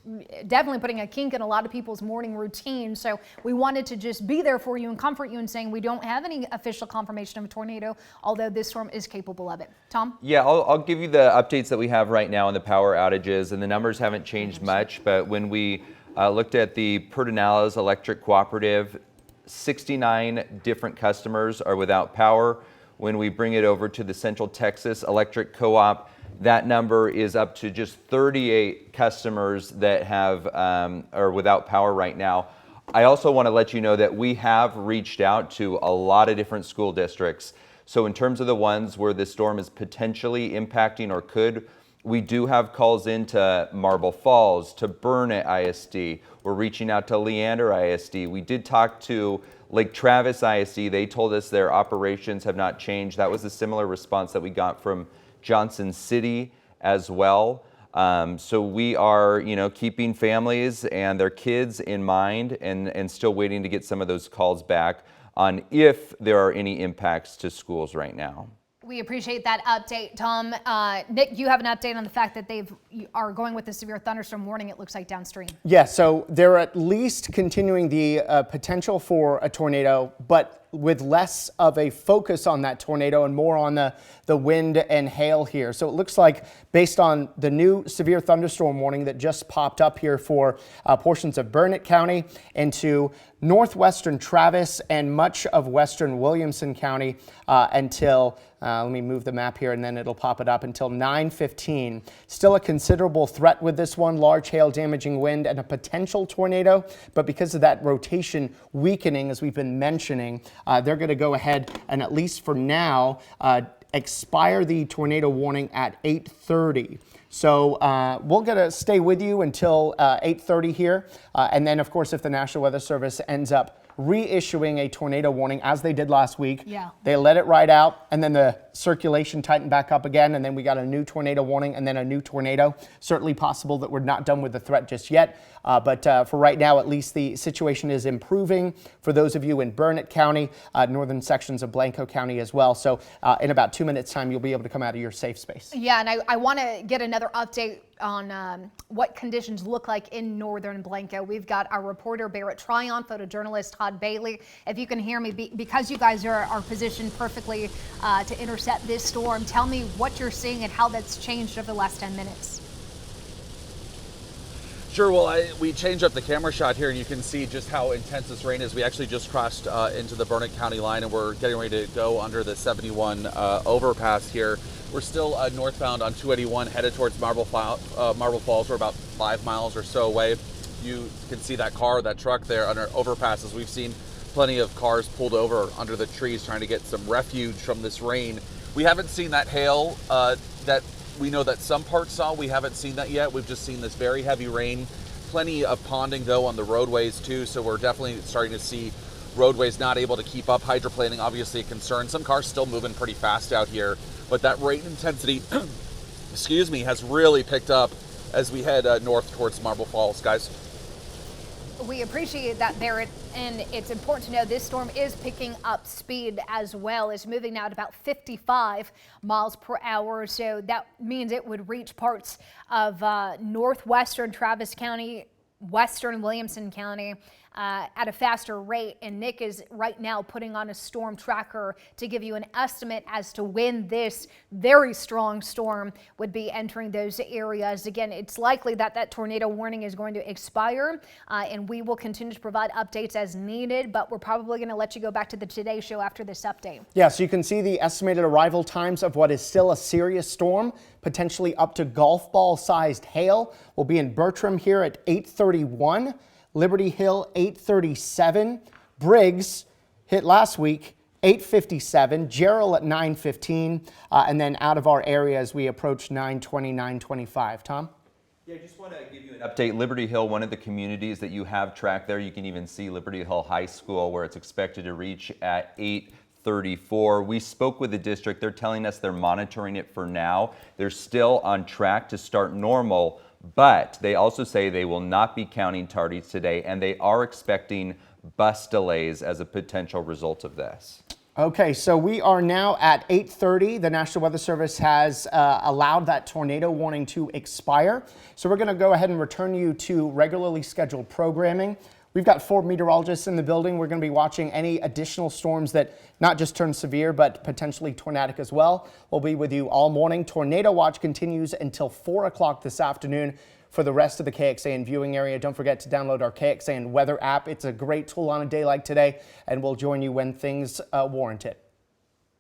definitely putting a kink in a lot of people's morning routine. So we wanted to just be there for you and comfort you and saying we don't have any official confirmation of a tornado, although this storm is capable of it. Tom? Yeah, I'll give you the updates that we have right now on the power outages, and the numbers haven't changed much, but when we looked at the Pedernales Electric Cooperative, 69 different customers are without power. When we bring it over to the Central Texas Electric Co-op, that number is up to just 38 customers that are without power right now. I also want to let you know that we have reached out to a lot of different school districts. So in terms of the ones where this storm is potentially impacting or could, we do have calls into Marble Falls, to Burnett ISD. We're reaching out to Leander ISD. We did talk to Lake Travis ISD. They told us their operations have not changed. That was a similar response that we got from Johnson City as well. So we are, keeping families and their kids in mind and still waiting to get some of those calls back on if there are any impacts to schools right now. We appreciate that update, Tom. Nick, you have an update on the fact that they are going with the severe thunderstorm warning, it looks like downstream. Yeah, so they're at least continuing the potential for a tornado, but with less of a focus on that tornado and more on the wind and hail here. So it looks like based on the new severe thunderstorm warning that just popped up here for portions of Burnett County into northwestern Travis and much of western Williamson County until, let me move the map here and then it'll pop it up, until 9:15. Still a considerable threat with this one, large hail damaging wind and a potential tornado, but because of that rotation weakening, as we've been mentioning, they're going to go ahead and, at least for now, expire the tornado warning at 8:30. So we're going to stay with you until 8:30 here. And then, of course, if the National Weather Service ends up reissuing a tornado warning, as they did last week, they let it ride out, and then the circulation tighten back up again, and then we got a new tornado warning and then a new tornado. Certainly possible that we're not done with the threat just yet, but for right now, at least the situation is improving for those of you in Burnett County, northern sections of Blanco County as well. So in about 2 minutes time, you'll be able to come out of your safe space. Yeah, and I want to get another update on what conditions look like in northern Blanco. We've got our reporter Barrett Tryon, photojournalist Todd Bailey. If you can hear me, because you guys are positioned perfectly to intercept this storm, tell me what you're seeing and how that's changed over the last 10 minutes. Sure, well, we changed up the camera shot here and you can see just how intense this rain is. We actually just crossed into the Burnett County line and we're getting ready to go under the 71 overpass here. We're still northbound on 281 headed towards Marble Falls. We're about 5 miles or so away. You can see that truck there under overpasses. We've seen plenty of cars pulled over under the trees trying to get some refuge from this rain. We haven't seen that hail that we know that some parts saw. We haven't seen that yet. We've just seen this very heavy rain. Plenty of ponding though on the roadways too, so we're definitely starting to see roadways not able to keep up. Hydroplaning obviously a concern. Some cars still moving pretty fast out here, but that rain intensity excuse me, has really picked up as we head north towards Marble Falls, guys. We appreciate that, Barrett, and it's important to know this storm is picking up speed as well. It's moving now at about 55 miles per hour, so that means it would reach parts of northwestern Travis County, western Williamson County at a faster rate. And Nick is right now putting on a storm tracker to give you an estimate as to when this very strong storm would be entering those areas. Again, it's likely that that tornado warning is going to expire, and we will continue to provide updates as needed, but we're probably going to let you go back to the Today Show after this update. Yeah, so you can see the estimated arrival times of what is still a serious storm, potentially up to golf ball sized hail. We'll be in Bertram here at 8:31. Liberty Hill 8:37, Briggs hit last week 8:57, Gerald at 9:15, and then out of our area as we approach 9:20, 9:25. Tom? Yeah, I just want to give you an update. Liberty Hill, one of the communities that you have tracked there, you can even see Liberty Hill High School where it's expected to reach at 8:34. We spoke with the district. They're telling us they're monitoring it for now. They're still on track to start normal, but they also say they will not be counting tardies today, and they are expecting bus delays as a potential result of this. Okay, so we are now at 8:30. The National Weather Service has allowed that tornado warning to expire. So we're going to go ahead and return you to regularly scheduled programming. We've got 4 meteorologists in the building. We're going to be watching any additional storms that not just turn severe, but potentially tornadic as well. We'll be with you all morning. Tornado watch continues until 4 o'clock this afternoon for the rest of the KXAN viewing area. Don't forget to download our KXAN weather app. It's a great tool on a day like today, and we'll join you when things warrant it.